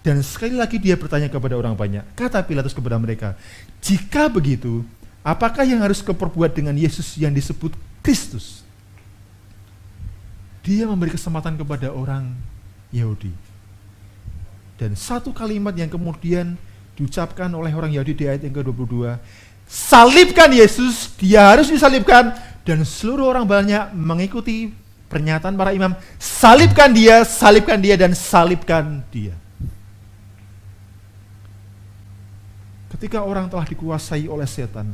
Dan sekali lagi dia bertanya kepada orang banyak. Kata Pilatus kepada mereka, jika begitu, apakah yang harus kau perbuat dengan Yesus yang disebut Kristus? Dia memberi kesempatan kepada orang Yahudi. Dan satu kalimat yang kemudian diucapkan oleh orang Yahudi di ayat yang ke-22, salibkan Yesus, dia harus disalibkan. Dan seluruh orang banyak mengikuti pernyataan para imam, salibkan dia, dan salibkan dia. Ketika orang telah dikuasai oleh setan,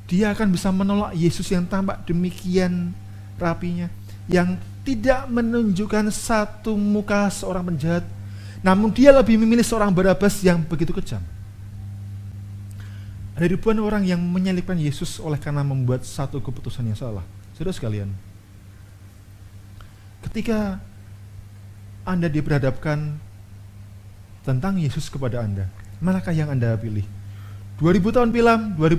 dia akan bisa menolak Yesus yang tampak demikian rapinya, yang tidak menunjukkan satu muka seorang penjahat, namun dia lebih memilih seorang Barabas yang begitu kejam. Ada ribuan orang yang menyalibkan Yesus oleh karena membuat satu keputusan yang salah. Saudara sekalian, ketika Anda diperhadapkan tentang Yesus kepada Anda, manakah yang Anda pilih? 2000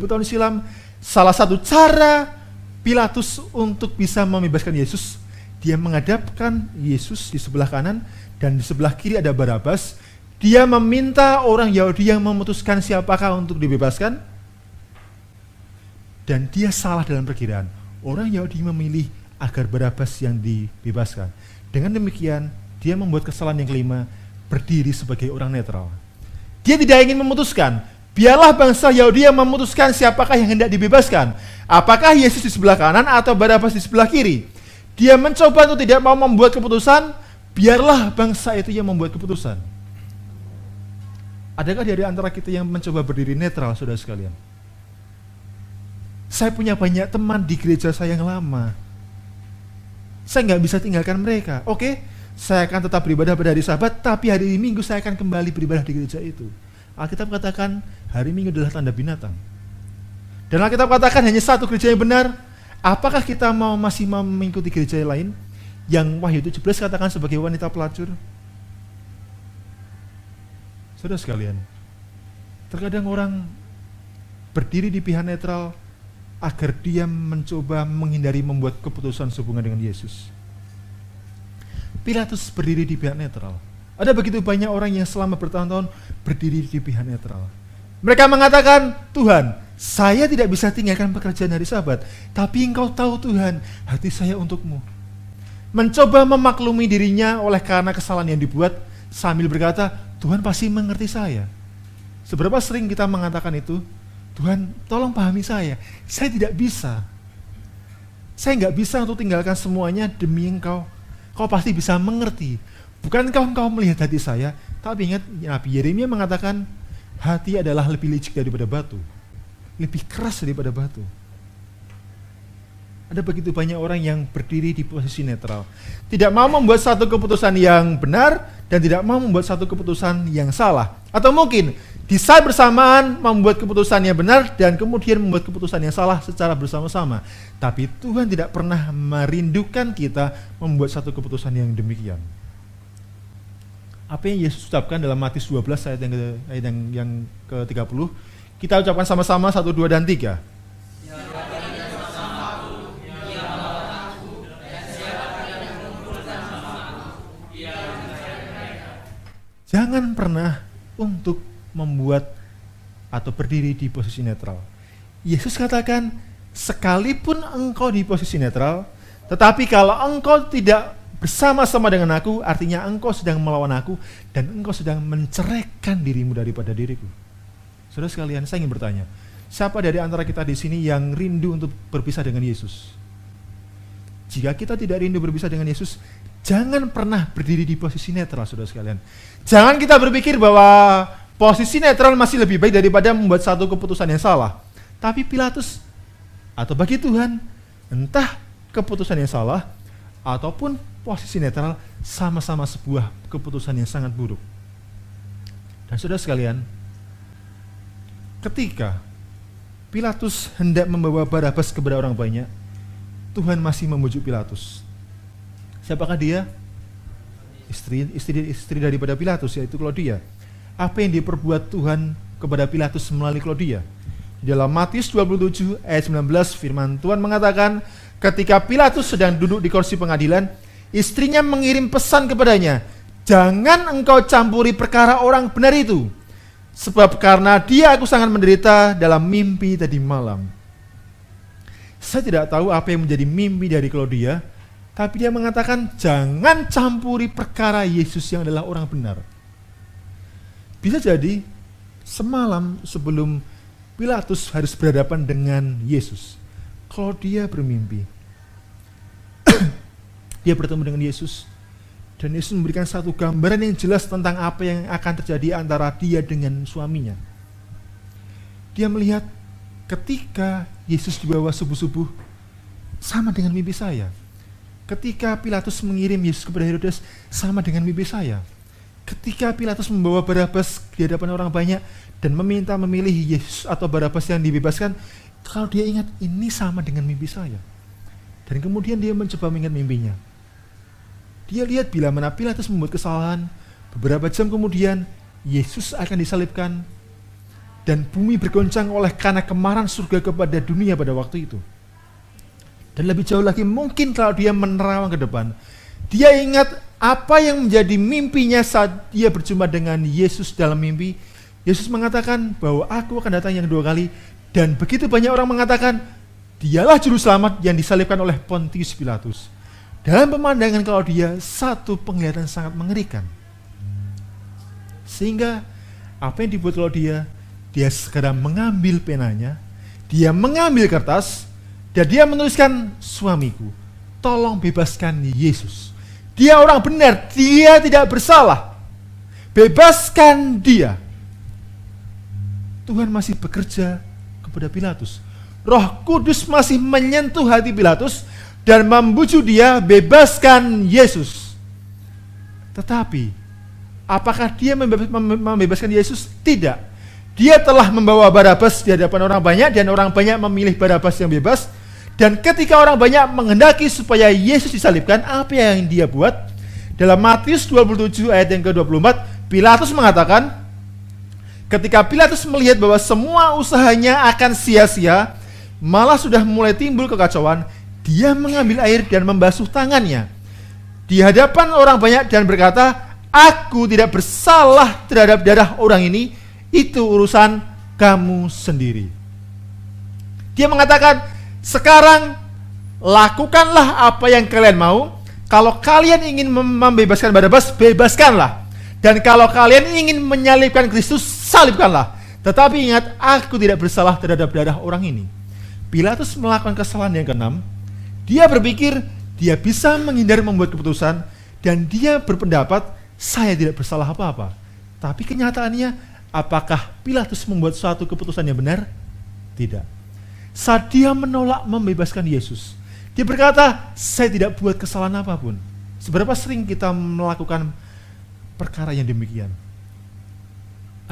tahun silam, salah satu cara Pilatus untuk bisa membebaskan Yesus, dia menghadapkan Yesus di sebelah kanan dan di sebelah kiri ada Barabas. Dia meminta orang Yahudi yang memutuskan siapakah untuk dibebaskan, dan dia salah dalam perkiraan. Orang Yahudi memilih agar Barabas yang dibebaskan. Dengan demikian, dia membuat kesalahan yang kelima, berdiri sebagai orang netral. Dia tidak ingin memutuskan. Biarlah bangsa Yahudi yang memutuskan siapakah yang hendak dibebaskan. Apakah Yesus di sebelah kanan atau Barabas di sebelah kiri? Dia mencoba untuk tidak mau membuat keputusan. Biarlah bangsa itu yang membuat keputusan. Adakah dari antara kita yang mencoba berdiri netral, saudara sekalian? Saya punya banyak teman di gereja saya yang lama. Saya nggak bisa tinggalkan mereka. Oke, saya akan tetap beribadah pada hari Sabat, tapi hari Minggu saya akan kembali beribadah di gereja itu. Alkitab katakan hari Minggu adalah tanda binatang. Dan Alkitab katakan hanya satu gereja yang benar. Apakah kita masih mau mengikuti gereja yang lain? Yang Wahyu 17 katakan sebagai wanita pelacur. Saudara sekalian, terkadang orang berdiri di pihak netral agar dia mencoba menghindari membuat keputusan sehubungan dengan Yesus. Pilatus berdiri di pihak netral. Ada begitu banyak orang yang selama bertahun-tahun berdiri di pihak netral. Mereka mengatakan, Tuhan, saya tidak bisa tinggalkan pekerjaan hari Sabat, tapi Engkau tahu Tuhan, hati saya untukmu. Mencoba memaklumi dirinya oleh karena kesalahan yang dibuat, sambil berkata, Tuhan pasti mengerti saya. Seberapa sering kita mengatakan itu, Tuhan tolong pahami saya tidak bisa. Saya nggak bisa untuk tinggalkan semuanya demi Engkau. Kau pasti bisa mengerti. Bukankah Engkau melihat hati saya? Tapi ingat, Nabi Yeremia mengatakan, hati adalah lebih licik daripada batu. lebih keras daripada batu. Ada begitu banyak orang yang berdiri di posisi netral, tidak mau membuat satu keputusan yang benar dan tidak mau membuat satu keputusan yang salah. Atau mungkin di saat bersamaan membuat keputusan yang benar dan kemudian membuat keputusan yang salah secara bersama-sama. Tapi Tuhan tidak pernah merindukan kita membuat satu keputusan yang demikian. Apa yang Yesus ucapkan dalam Matius 12 ayat yang ke-30, kita ucapkan sama-sama 1, 2, dan 3. Jangan pernah untuk membuat atau berdiri di posisi netral. Yesus katakan, sekalipun engkau di posisi netral, tetapi kalau engkau tidak bersama-sama dengan aku, artinya engkau sedang melawan aku dan engkau sedang menceraikan dirimu daripada diriku. Saudara sekalian, saya ingin bertanya, siapa dari antara kita di sini yang rindu untuk berpisah dengan Yesus? Jika kita tidak rindu berpisah dengan Yesus, jangan pernah berdiri di posisi netral, saudara sekalian. Jangan kita berpikir bahwa posisi netral masih lebih baik daripada membuat satu keputusan yang salah. Tapi Pilatus, atau bagi Tuhan, entah keputusan yang salah, ataupun posisi netral, sama-sama sebuah keputusan yang sangat buruk. Dan saudara sekalian, ketika Pilatus hendak membawa Barabas kepada orang banyak, Tuhan masih membujuk Pilatus. Siapakah dia? Istri daripada Pilatus, yaitu Klaudia. Apa yang diperbuat Tuhan kepada Pilatus melalui Klaudia? Di dalam Matius 27 ayat 19 firman Tuhan mengatakan, ketika Pilatus sedang duduk di kursi pengadilan, istrinya mengirim pesan kepadanya, jangan engkau campuri perkara orang benar itu, sebab karena dia aku sangat menderita dalam mimpi tadi malam. Saya tidak tahu apa yang menjadi mimpi dari Klaudia, tapi dia mengatakan jangan campuri perkara Yesus yang adalah orang benar. Bisa jadi semalam sebelum Pilatus harus berhadapan dengan Yesus, Klaudia bermimpi. Dia bertemu dengan Yesus dan Yesus memberikan satu gambaran yang jelas tentang apa yang akan terjadi antara dia dengan suaminya. Dia melihat ketika Yesus dibawa subuh-subuh sama dengan mimpi saya. Ketika Pilatus mengirim Yesus kepada Herodes, sama dengan mimpi saya. Ketika Pilatus membawa Barabas di hadapan orang banyak dan meminta memilih Yesus atau Barabas yang dibebaskan, kalau dia ingat, ini sama dengan mimpi saya. Dan kemudian dia mencoba mengingat mimpinya. Dia lihat bila mana Pilatus membuat kesalahan, beberapa jam kemudian Yesus akan disalibkan dan bumi bergoncang oleh karena kemarahan surga kepada dunia pada waktu itu. Dan lebih jauh lagi, mungkin kalau dia menerawang ke depan, dia ingat apa yang menjadi mimpinya saat dia berjumpa dengan Yesus dalam mimpi. Yesus mengatakan bahwa aku akan datang yang 2 kali, dan begitu banyak orang mengatakan dialah juru selamat yang disalibkan oleh Pontius Pilatus. Dalam pemandangan Klaudia, satu penglihatan sangat mengerikan. Sehingga apa yang dibuat Klaudia, dia segera mengambil penanya, dia mengambil kertas, dan dia menuliskan, suamiku, tolong bebaskan Yesus. Dia orang benar, dia tidak bersalah. Bebaskan dia. Tuhan masih bekerja kepada Pilatus. Roh Kudus masih menyentuh hati Pilatus dan membujuk dia, bebaskan Yesus. Tetapi, apakah dia membebaskan Yesus? Tidak. Dia telah membawa Barabas di hadapan orang banyak dan orang banyak memilih Barabas yang bebas. Dan ketika orang banyak menghendaki supaya Yesus disalibkan, apa yang dia buat? Dalam Matius 27 ayat yang ke-24, Pilatus mengatakan, ketika Pilatus melihat bahwa semua usahanya akan sia-sia, malah sudah mulai timbul kekacauan, dia mengambil air dan membasuh tangannya di hadapan orang banyak dan berkata, aku tidak bersalah terhadap darah orang ini, itu urusan kamu sendiri. Dia mengatakan, sekarang lakukanlah apa yang kalian mau. Kalau kalian ingin membebaskan Barabas, bebaskanlah. Dan kalau kalian ingin menyalibkan Kristus, salibkanlah. Tetapi ingat, aku tidak bersalah terhadap darah orang ini. Pilatus melakukan kesalahan yang ke-6. Dia berpikir dia bisa menghindari membuat keputusan, dan dia berpendapat saya tidak bersalah apa-apa. Tapi kenyataannya, apakah Pilatus membuat suatu keputusan yang benar? Tidak. Saat dia menolak membebaskan Yesus, dia berkata, saya tidak buat kesalahan apapun. Seberapa sering kita melakukan perkara yang demikian?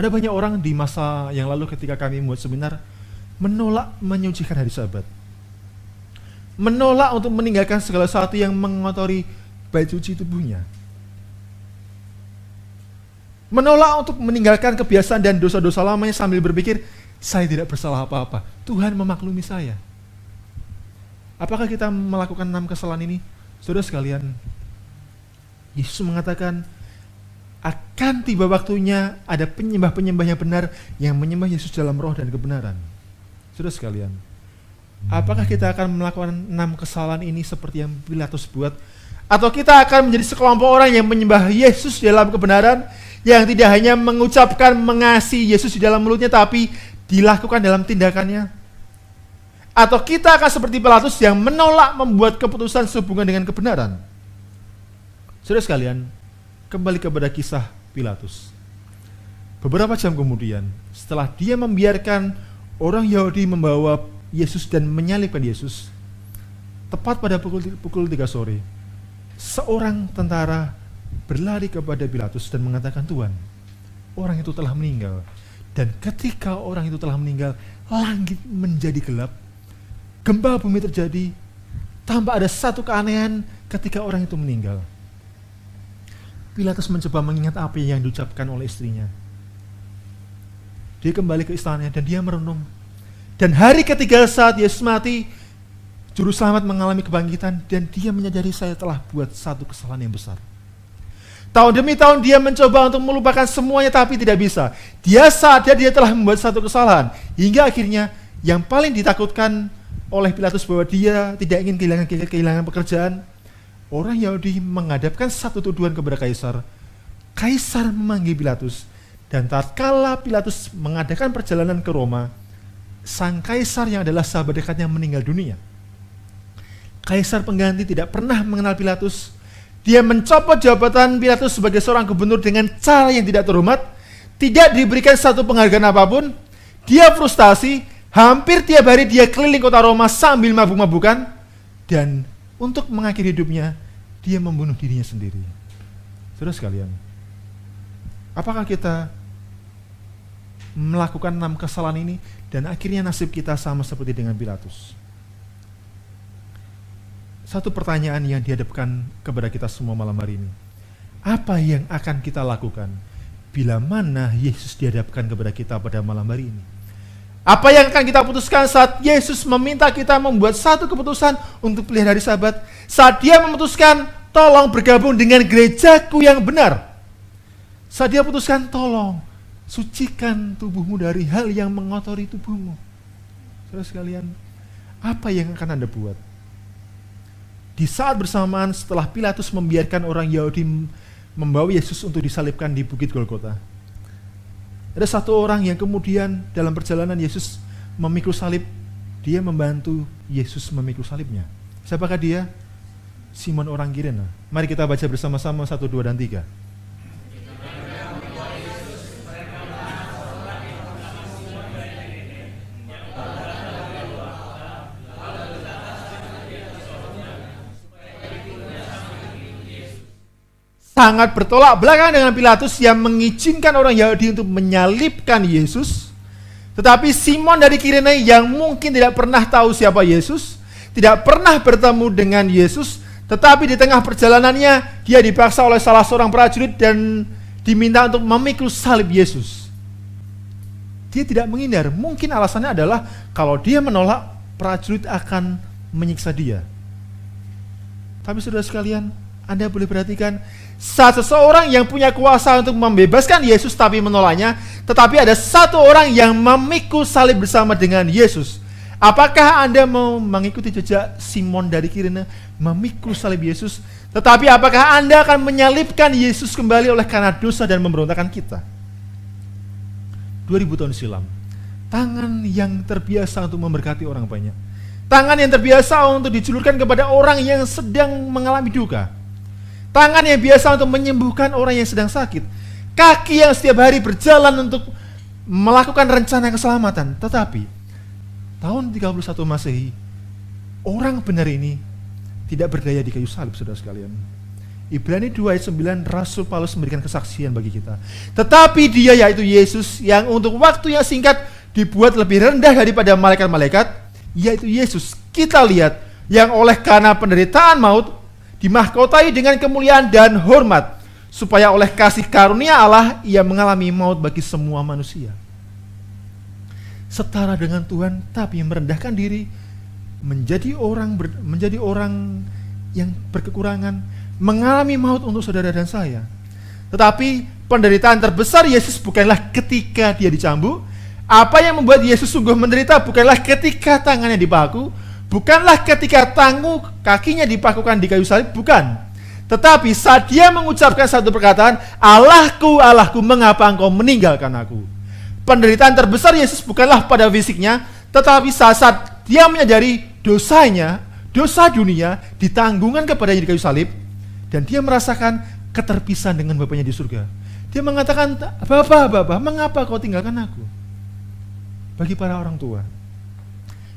Ada banyak orang di masa yang lalu ketika kami membuat seminar, menolak menyucikan hari Sabat. Menolak untuk meninggalkan segala sesuatu yang mengotori bait suci tubuhnya. Menolak untuk meninggalkan kebiasaan dan dosa-dosa lamanya sambil berpikir, saya tidak bersalah apa-apa, Tuhan memaklumi saya. Apakah kita melakukan 6 kesalahan ini? Saudara sekalian, Yesus mengatakan akan tiba waktunya ada penyembah-penyembah yang benar yang menyembah Yesus dalam roh dan kebenaran. Saudara sekalian, apakah kita akan melakukan 6 kesalahan ini seperti yang Pilatus buat? Atau kita akan menjadi sekelompok orang yang menyembah Yesus dalam kebenaran, yang tidak hanya mengucapkan mengasihi Yesus di dalam mulutnya, tapi dilakukan dalam tindakannya? Atau kita akan seperti Pilatus yang menolak membuat keputusan sehubungan dengan kebenaran? Saudara sekalian, kembali kepada kisah Pilatus. Beberapa jam kemudian, setelah dia membiarkan orang Yahudi membawa Yesus dan menyalibkan Yesus, tepat pada pukul 3 sore, seorang tentara berlari kepada Pilatus dan mengatakan, Tuhan, orang itu telah meninggal. Dan ketika orang itu telah meninggal, langit menjadi gelap, gempa bumi terjadi, tanpa ada satu keanehan ketika orang itu meninggal. Pilatus mencoba mengingat apa yang diucapkan oleh istrinya. Dia kembali ke istananya dan dia merenung. Dan hari ketiga saat Yesus mati, Juru Selamat mengalami kebangkitan dan dia menyadari, saya telah buat satu kesalahan yang besar. Tahun demi tahun dia mencoba untuk melupakan semuanya tapi tidak bisa. Dia sadar dia telah membuat satu kesalahan. Hingga akhirnya yang paling ditakutkan oleh Pilatus bahwa dia tidak ingin kehilangan pekerjaan. Orang Yahudi menghadapkan satu tuduhan kepada Kaisar. Kaisar memanggil Pilatus. Dan tatkala Pilatus mengadakan perjalanan ke Roma, sang Kaisar yang adalah sahabat dekatnya meninggal dunia. Kaisar pengganti tidak pernah mengenal Pilatus. Dia mencopot jabatan Pilatus sebagai seorang gubernur dengan cara yang tidak terhormat, tidak diberikan satu penghargaan apapun. Dia frustasi, hampir tiap hari dia keliling kota Roma sambil mabuk-mabukan, dan untuk mengakhiri hidupnya, dia membunuh dirinya sendiri. Saudara sekalian, apakah kita melakukan 6 kesalahan ini dan akhirnya nasib kita sama seperti dengan Pilatus? Satu pertanyaan yang dihadapkan kepada kita semua malam hari ini. Apa yang akan kita lakukan bila mana Yesus dihadapkan kepada kita pada malam hari ini? Apa yang akan kita putuskan saat Yesus meminta kita membuat satu keputusan untuk pelihara hari Sabat? Saat dia memutuskan, tolong bergabung dengan gerejaku yang benar. Saat dia putuskan, tolong sucikan tubuhmu dari hal yang mengotori tubuhmu. Saudara sekalian, apa yang akan Anda buat? Di saat bersamaan setelah Pilatus membiarkan orang Yahudi membawa Yesus untuk disalibkan di Bukit Golgota, ada satu orang yang kemudian dalam perjalanan Yesus memikul salib, dia membantu Yesus memikul salibnya. Siapakah dia? Simon orang Kirene. Mari kita baca bersama-sama 1, 2, dan 3. Sangat bertolak belakang dengan Pilatus yang mengizinkan orang Yahudi untuk menyalibkan Yesus. Tetapi Simon dari Kirene yang mungkin tidak pernah tahu siapa Yesus, tidak pernah bertemu dengan Yesus, tetapi di tengah perjalanannya dia dipaksa oleh salah seorang prajurit dan diminta untuk memikul salib Yesus. Dia tidak menghindar. Mungkin alasannya adalah kalau dia menolak, prajurit akan menyiksa dia. Tapi saudara sekalian, Anda boleh perhatikan, saat seseorang yang punya kuasa untuk membebaskan Yesus tapi menolaknya, tetapi ada satu orang yang memikul salib bersama dengan Yesus. Apakah Anda mau mengikuti jejak Simon dari Kirene memikul salib Yesus? Tetapi apakah Anda akan menyalibkan Yesus kembali oleh karena dosa dan pemberontakan kita? 2000 tahun silam, tangan yang terbiasa untuk memberkati orang banyak, tangan yang terbiasa untuk dijulurkan kepada orang yang sedang mengalami duka, tangan yang biasa untuk menyembuhkan orang yang sedang sakit, kaki yang setiap hari berjalan untuk melakukan rencana keselamatan. Tetapi tahun 31 Masehi, orang benar ini tidak berdaya di kayu salib, saudara sekalian. Ibrani 2 ayat 9, Rasul Paulus memberikan kesaksian bagi kita. Tetapi dia, yaitu Yesus, yang untuk waktu yang singkat dibuat lebih rendah daripada malaikat-malaikat, yaitu Yesus, kita lihat, yang oleh karena penderitaan maut dimahkotai dengan kemuliaan dan hormat, supaya oleh kasih karunia Allah ia mengalami maut bagi semua manusia. Setara dengan Tuhan, tapi merendahkan diri, menjadi orang yang berkekurangan, mengalami maut untuk saudara dan saya. Tetapi penderitaan terbesar Yesus bukanlah ketika dia dicambuk. Apa yang membuat Yesus sungguh menderita bukanlah ketika tangannya dipaku, bukanlah ketika kakinya dipakukan di kayu salib, bukan. Tetapi saat dia mengucapkan satu perkataan, Allahku, Allahku, mengapa engkau meninggalkan aku? Penderitaan terbesar Yesus bukanlah pada fisiknya, tetapi saat dia menyadari dosanya, dosa dunia, ditanggungkan kepadanya di kayu salib, dan dia merasakan keterpisahan dengan Bapaknya di surga. Dia mengatakan, Bapa, mengapa kau tinggalkan aku? Bagi para orang tua,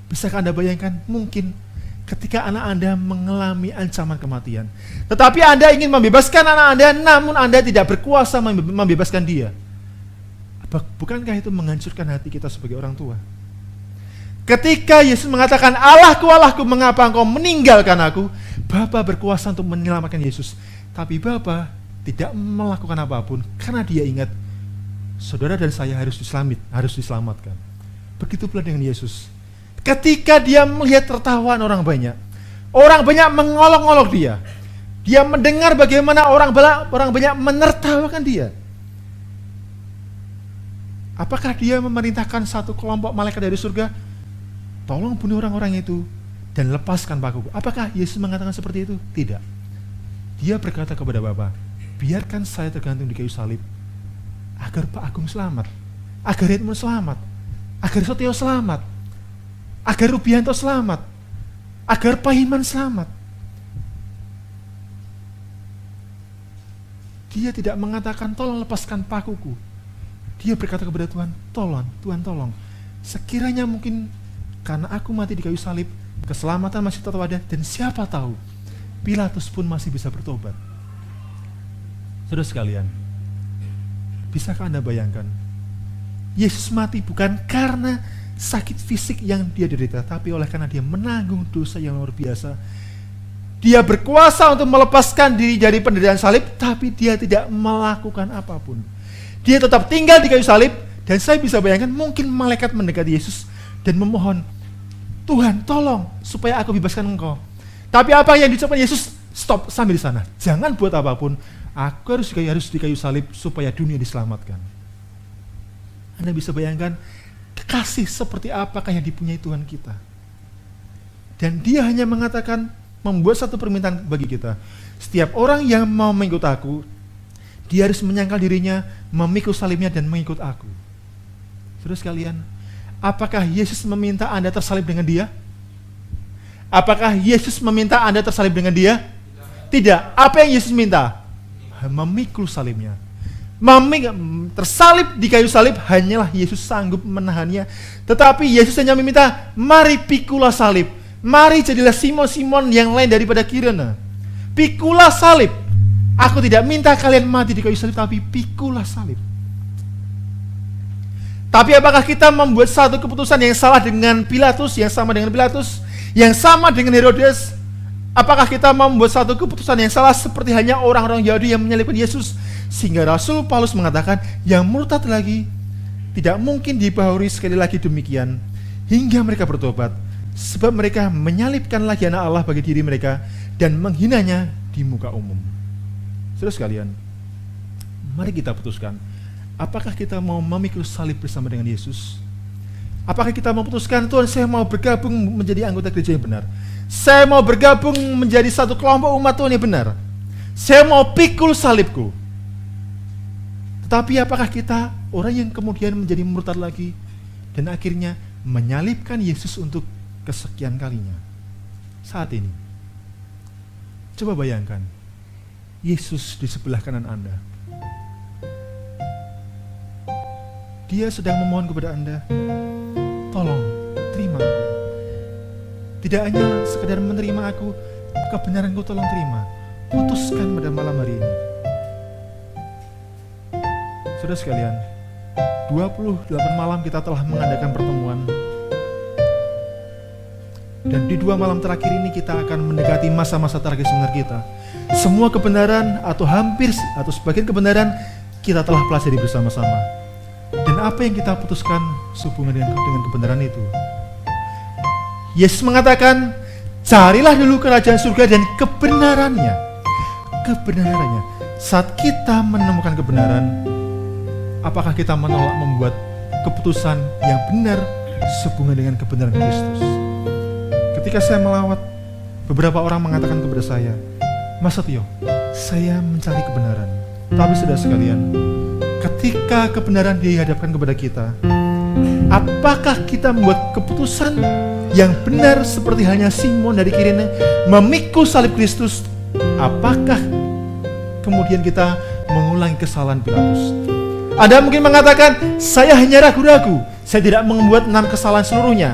bisakah Anda bayangkan, mungkin ketika anak Anda mengalami ancaman kematian, tetapi Anda ingin membebaskan anak Anda, namun Anda tidak berkuasa membebaskan dia. Bukankah itu menghancurkan hati kita sebagai orang tua? Ketika Yesus mengatakan, Allahku, Allahku, mengapa engkau meninggalkan aku? Bapa berkuasa untuk menyelamatkan Yesus, tapi Bapa tidak melakukan apapun karena dia ingat saudara dan saya harus diselamatkan. Begitu pula dengan Yesus. Ketika dia melihat tertawaan orang banyak mengolok-olok dia. Dia mendengar bagaimana orang banyak menertawakan dia. Apakah dia memerintahkan satu kelompok malaikat dari surga, tolong bunuh orang-orang itu dan lepaskan pakuku? Apakah Yesus mengatakan seperti itu? Tidak. Dia berkata kepada Bapa, biarkan saya tergantung di kayu salib, agar Pak Agung selamat, agar Edmund selamat, agar Sotio selamat, agar Rubianto selamat, agar Pak Hinman selamat. Dia tidak mengatakan tolong lepaskan pakuku. Dia berkata kepada Tuhan, Tuhan tolong. Sekiranya mungkin karena aku mati di kayu salib, keselamatan masih tetap ada, dan siapa tahu Pilatus pun masih bisa bertobat. Saudara sekalian, bisakah Anda bayangkan, Yesus mati bukan karena sakit fisik yang dia derita, tapi oleh karena dia menanggung dosa yang luar biasa. Dia berkuasa untuk melepaskan diri dari penderitaan salib, tapi dia tidak melakukan apapun. Dia tetap tinggal di kayu salib, dan saya bisa bayangkan mungkin malaikat mendekati Yesus dan memohon, Tuhan tolong supaya aku bebaskan engkau. Tapi apa yang diucapkan Yesus? Stop, sampai di sana. Jangan buat apapun. Aku harus di kayu salib supaya dunia diselamatkan. Anda bisa bayangkan kasih seperti apakah yang dipunyai Tuhan kita. Dan dia hanya mengatakan, membuat satu permintaan bagi kita. Setiap orang yang mau mengikut aku, dia harus menyangkal dirinya, memikul salibnya dan mengikut aku. Saudara sekalian, apakah Yesus meminta Anda tersalib dengan dia? Apakah Yesus meminta Anda tersalib dengan dia? Tidak. Apa yang Yesus minta? Memikul salibnya. Tersalib di kayu salib hanyalah Yesus sanggup menahannya. Tetapi Yesus hanya meminta, mari pikulah salib. Mari jadilah Simon-Simon yang lain daripada Kirene. Pikulah salib. Aku tidak minta kalian mati di kayu salib, tapi pikulah salib. Tapi apakah kita membuat satu keputusan yang salah dengan Pilatus, yang sama dengan Pilatus, yang sama dengan Herodes? Apakah kita membuat satu keputusan yang salah seperti hanya orang-orang Yahudi yang menyalibkan Yesus? Sehingga Rasul Paulus mengatakan, yang murtad lagi tidak mungkin dibaharui sekali lagi demikian hingga mereka bertobat, sebab mereka menyalibkan lagi anak Allah bagi diri mereka dan menghinanya di muka umum. Saudara sekalian, mari kita putuskan, apakah kita mau memikul salib bersama dengan Yesus? Apakah kita memutuskan, Tuhan saya mau bergabung menjadi anggota gereja yang benar, saya mau bergabung menjadi satu kelompok umat Tuhan yang benar, saya mau pikul salibku? Tetapi apakah kita orang yang kemudian menjadi murtad lagi dan akhirnya menyalibkan Yesus untuk kesekian kalinya saat ini? Coba bayangkan, Yesus di sebelah kanan Anda. Dia sedang memohon kepada Anda, tolong terima aku. Tidak hanya sekedar menerima aku, kebenaranku tolong terima. Putuskan pada malam hari ini. Saudara sekalian, 28 malam kita telah mengadakan pertemuan. Dan di 2 malam terakhir ini kita akan mendekati masa-masa terakhir seminar kita. Semua kebenaran atau hampir atau sebagian kebenaran kita telah pelajari bersama-sama. Dan apa yang kita putuskan sehubungan dengan kebenaran itu? Yesus mengatakan, carilah dulu kerajaan surga dan kebenarannya. Kebenarannya. Saat kita menemukan kebenaran, apakah kita menolak membuat keputusan yang benar sehubungan dengan kebenaran Kristus? Ketika saya melawat, beberapa orang mengatakan kepada saya, Mas Setio, saya mencari kebenaran. Tapi saudara sekalian, ketika kebenaran dihadapkan kepada kita, apakah kita membuat keputusan yang benar seperti halnya Simon dari Kirene memikul salib Kristus? Apakah kemudian kita mengulangi kesalahan Pilatus? Anda mungkin mengatakan, saya hanya ragu-ragu, saya tidak membuat 6 kesalahan seluruhnya.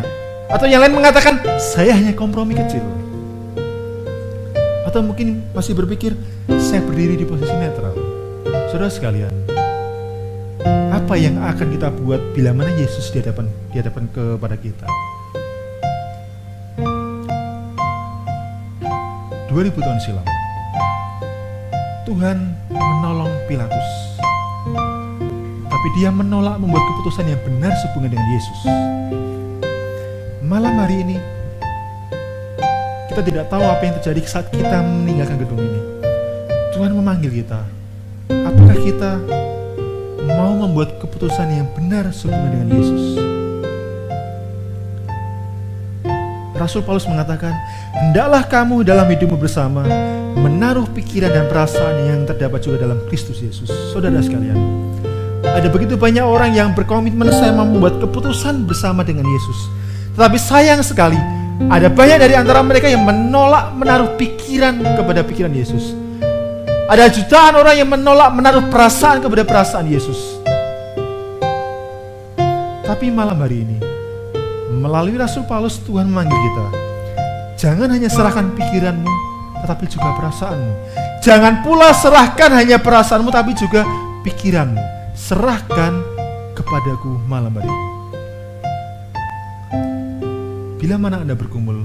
Atau yang lain mengatakan, saya hanya kompromi kecil. Atau mungkin masih berpikir, saya berdiri di posisi netral. Saudara sekalian, apa yang akan kita buat bila mana Yesus dihadapkan kepada kita? 2000 tahun silam, Tuhan menolong Pilatus. Tapi dia menolak membuat keputusan yang benar sehubungan dengan Yesus. Malam hari ini, kita tidak tahu apa yang terjadi saat kita meninggalkan gedung ini. Tuhan memanggil kita. Apakah kita mau membuat keputusan yang benar sehubungan dengan Yesus? Rasul Paulus mengatakan, hendaklah kamu dalam hidupmu bersama menaruh pikiran dan perasaan yang terdapat juga dalam Kristus Yesus. Saudara sekalian, ada begitu banyak orang yang berkomitmen saya mau membuat keputusan bersama dengan Yesus. Tetapi sayang sekali, ada banyak dari antara mereka yang menolak menaruh pikiran kepada pikiran Yesus. Ada jutaan orang yang menolak menaruh perasaan kepada perasaan Yesus. Tapi malam hari ini, melalui Rasul Paulus, Tuhan memanggil kita. Jangan hanya serahkan pikiranmu, tetapi juga perasaanmu. Jangan pula serahkan hanya perasaanmu, tapi juga pikiranmu. Serahkan kepadaku malam hari ini. Bila mana Anda bergumul,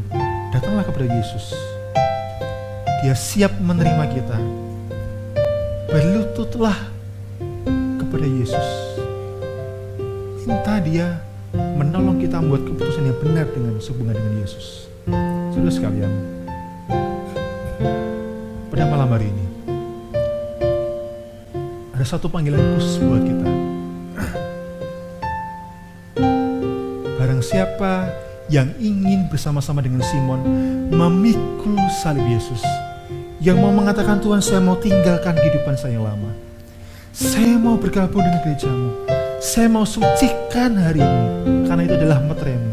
datanglah kepada Yesus. Dia siap menerima kita. Berlututlah kepada Yesus. Minta dia menolong kita membuat keputusan yang benar dengan hubungan dengan Yesus. Saudara sekalian, pada malam hari ini ada satu panggilan khusus buat kita. Barang siapa yang ingin bersama-sama dengan Simon memikul salib Yesus, yang mau mengatakan, Tuhan, saya mau tinggalkan kehidupan saya yang lama, saya mau bergabung dengan gerejamu, saya mau sucikan harimu, karena itu adalah meteraimu.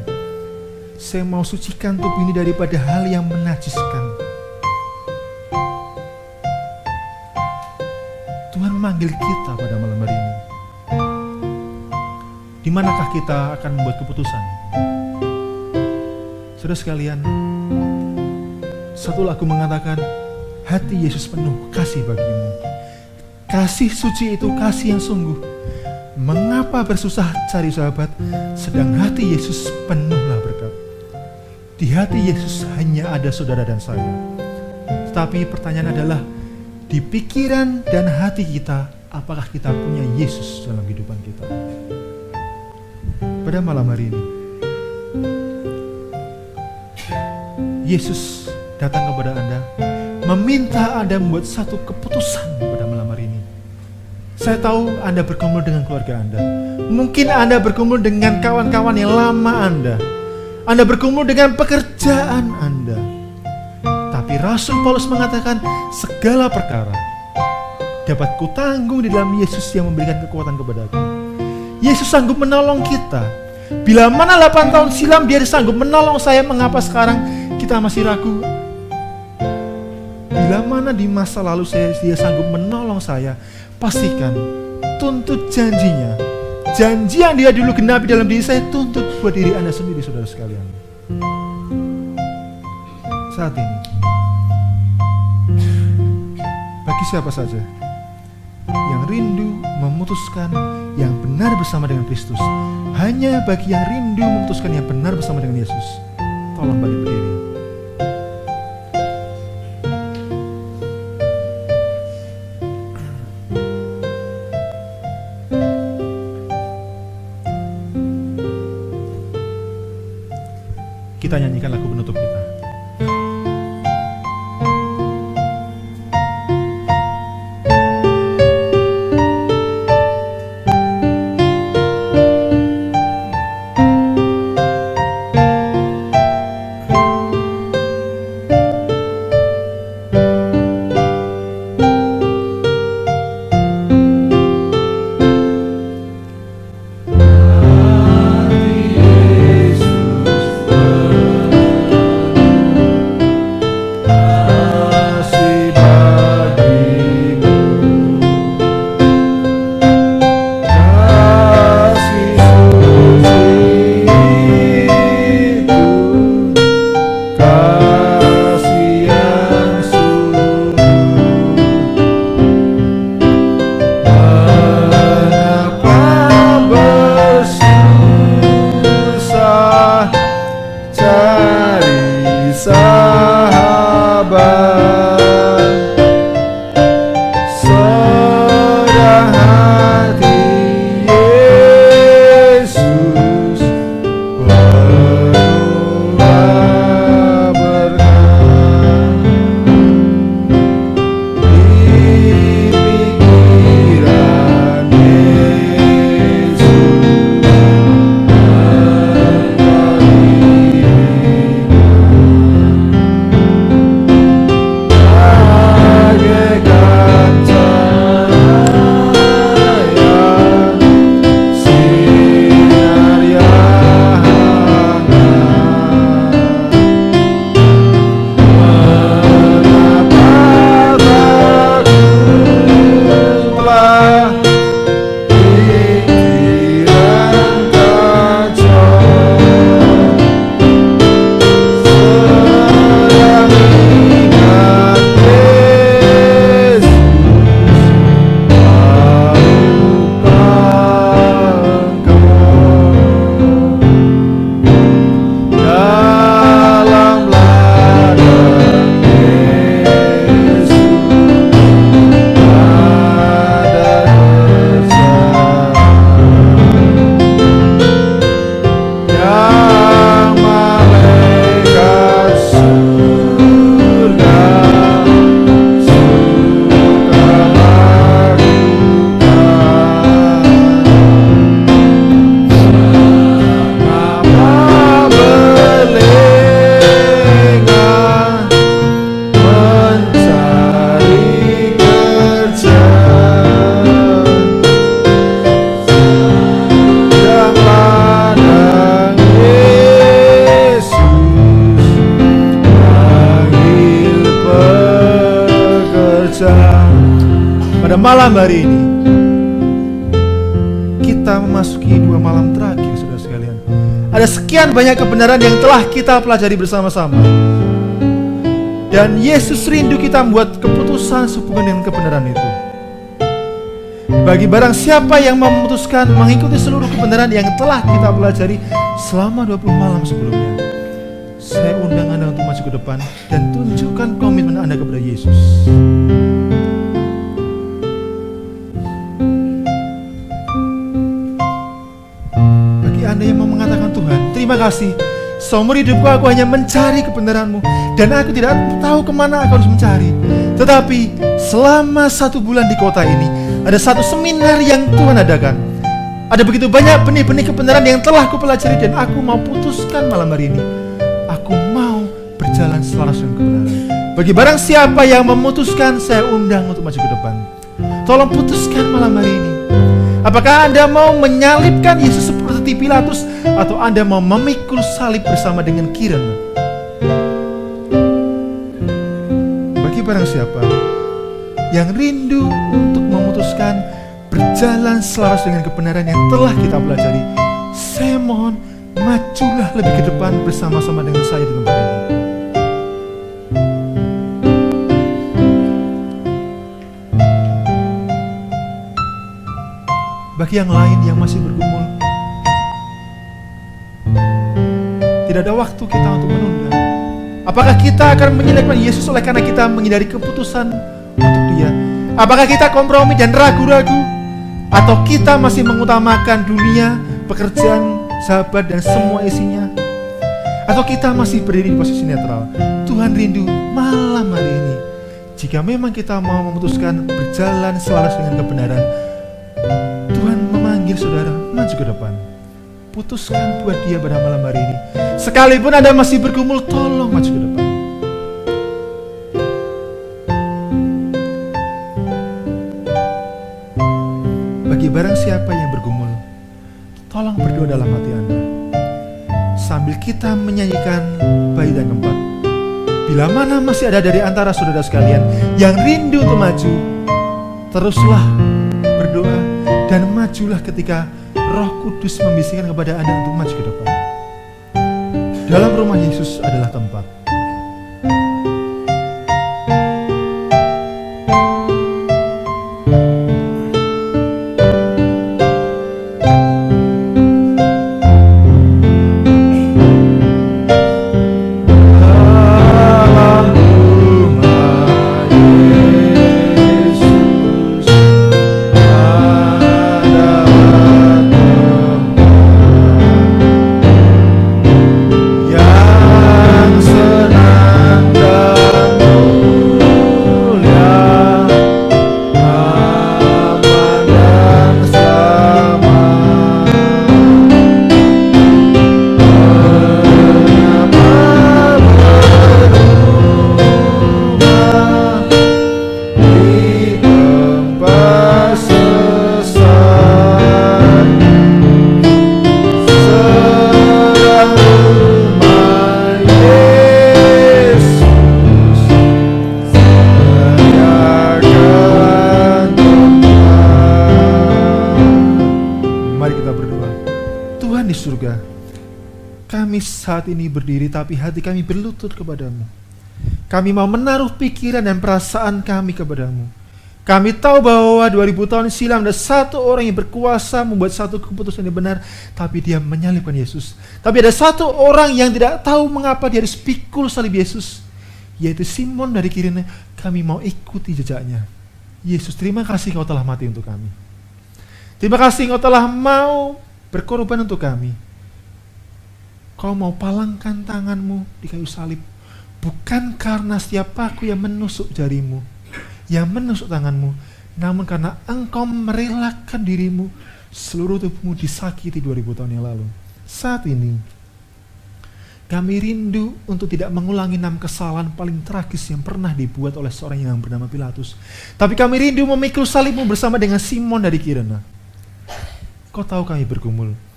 Saya mau sucikan tubuh ini daripada hal yang menajiskan. Tuhan memanggil kita pada malam hari ini. Di manakah kita akan membuat keputusan? Saudara sekalian, satu lagu mengatakan, hati Yesus penuh kasih bagimu. Kasih suci itu kasih yang sungguh. Mengapa bersusah cari sahabat, sedang hati Yesus penuhlah berkat. Di hati Yesus hanya ada saudara dan saya. Tetapi pertanyaan adalah, di pikiran dan hati kita, apakah kita punya Yesus dalam kehidupan kita? Pada malam hari ini, Yesus datang kepada Anda, meminta Anda membuat satu keputusan pada malam hari ini. Saya tahu Anda berkumpul dengan keluarga Anda. Mungkin Anda berkumpul dengan kawan-kawan yang lama Anda berkumpul dengan pekerjaan Anda. Tapi Rasul Paulus mengatakan, segala perkara dapat kutanggung di dalam Yesus yang memberikan kekuatan kepadaku. Yesus sanggup menolong kita. Bila mana 8 tahun silam dia sanggup menolong saya, mengapa sekarang kita masih ragu? Bila mana di masa lalu dia sanggup menolong saya, pastikan tuntut janjinya janji yang Dia dulu genapi dalam diri saya tuntut buat diri Anda sendiri, saudara sekalian. Saat ini, bagi siapa saja yang rindu memutuskan yang benar bersama dengan Kristus, hanya bagi yang rindu memutuskan yang benar bersama dengan Yesus, tolong balik berdiri. Kita nyanyikan lagu penutup kita. Pada malam hari ini kita memasuki 2 malam terakhir, saudara sekalian. Ada sekian banyak kebenaran yang telah kita pelajari bersama-sama, dan Yesus rindu kita membuat keputusan sehubungan dengan kebenaran itu. Bagi barang siapa yang memutuskan mengikuti seluruh kebenaran yang telah kita pelajari selama 20 malam sebelumnya, saya undang Anda untuk maju ke depan dan tunjukkan komitmen Anda kepada Yesus. Anda yang mau mengatakan, Tuhan, terima kasih, seumur hidupku aku hanya mencari kebenaran-Mu, dan aku tidak tahu kemana aku harus mencari. Tetapi selama 1 bulan di kota ini, ada satu seminar yang Tuhan adakan. Ada begitu banyak benih-benih kebenaran yang telah aku pelajari, dan aku mau putuskan malam hari ini, aku mau berjalan selaras dengan kebenaran. Bagi barang siapa yang memutuskan, saya undang untuk maju ke depan. Tolong putuskan malam hari ini. Apakah Anda mau menyalibkan Yesus seperti Pilatus, atau Anda mau memikul salib bersama dengan Kiren? Bagi barang siapa yang rindu untuk memutuskan berjalan selaras dengan kebenaran yang telah kita pelajari. Saya mohon, majulah lebih ke depan bersama-sama dengan saya di tempat ini. Bagi yang lain yang masih bergumul, tidak ada waktu kita untuk menunda. Apakah kita akan menyalibkan Yesus oleh karena kita menghindari keputusan untuk Dia? Apakah kita kompromi dan ragu-ragu? Atau kita masih mengutamakan dunia, pekerjaan, sahabat, dan semua isinya? Atau kita masih berdiri di posisi netral? Tuhan rindu malam hari ini, jika memang kita mau memutuskan berjalan selaras dengan kebenaran, Tuhan memanggil saudara maju ke depan. Putuskan buat Dia pada malam hari ini. Sekalipun Anda masih bergumul, tolong maju ke depan. Bagi barang siapa yang bergumul, tolong berdoa dalam hati Anda sambil kita menyanyikan bayi dan keempat. Bila mana masih ada dari antara saudara sekalian yang rindu untuk maju, teruslah berdoa dan majulah ketika Roh Kudus membisikkan kepada Anda untuk maju ke depan. Dalam rumah Yesus adalah tempat. Saat ini berdiri, tapi hati kami berlutut kepadamu. Kami mau menaruh pikiran dan perasaan kami kepadamu. Kami tahu bahwa 2000 tahun silam ada satu orang yang berkuasa membuat satu keputusan yang benar, tapi dia menyalibkan Yesus. Tapi ada satu orang yang tidak tahu mengapa dia harus pikul salib Yesus, yaitu Simon dari Kirene. Kami mau ikuti jejaknya. Yesus, terima kasih Kau telah mati untuk kami. Terima kasih Kau telah mau berkorban untuk kami. Kau mau palangkan tanganmu di kayu salib, bukan karena setiap paku yang menusuk jarimu, yang menusuk tanganmu, namun karena Engkau merelakan dirimu, seluruh tubuhmu disakiti 2000 tahun yang lalu. Saat ini, kami rindu untuk tidak mengulangi 6 kesalahan paling tragis yang pernah dibuat oleh seorang yang bernama Pilatus. Tapi kami rindu memikul salibmu bersama dengan Simon dari Kirene. Kau tahu kami bergumul.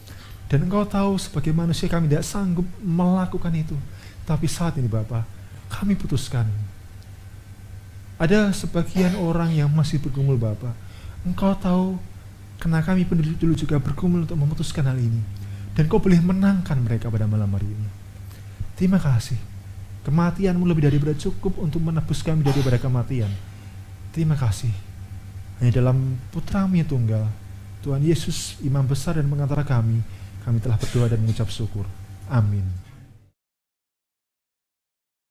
Dan Engkau tahu sebagai manusia kami tidak sanggup melakukan itu. Tapi saat ini Bapa, kami putuskan. Ada sebagian orang yang masih bergumul Bapa. Engkau tahu karena kami dulu juga bergumul untuk memutuskan hal ini. Dan Kau boleh menangkan mereka pada malam hari ini. Terima kasih. Kematian-Mu lebih daripada cukup untuk menebus kami daripada kematian. Terima kasih. Hanya dalam Putra-Mu yang tunggal, Tuhan Yesus, Imam besar dan pengantara kami telah berdoa dan mengucap syukur. Amin.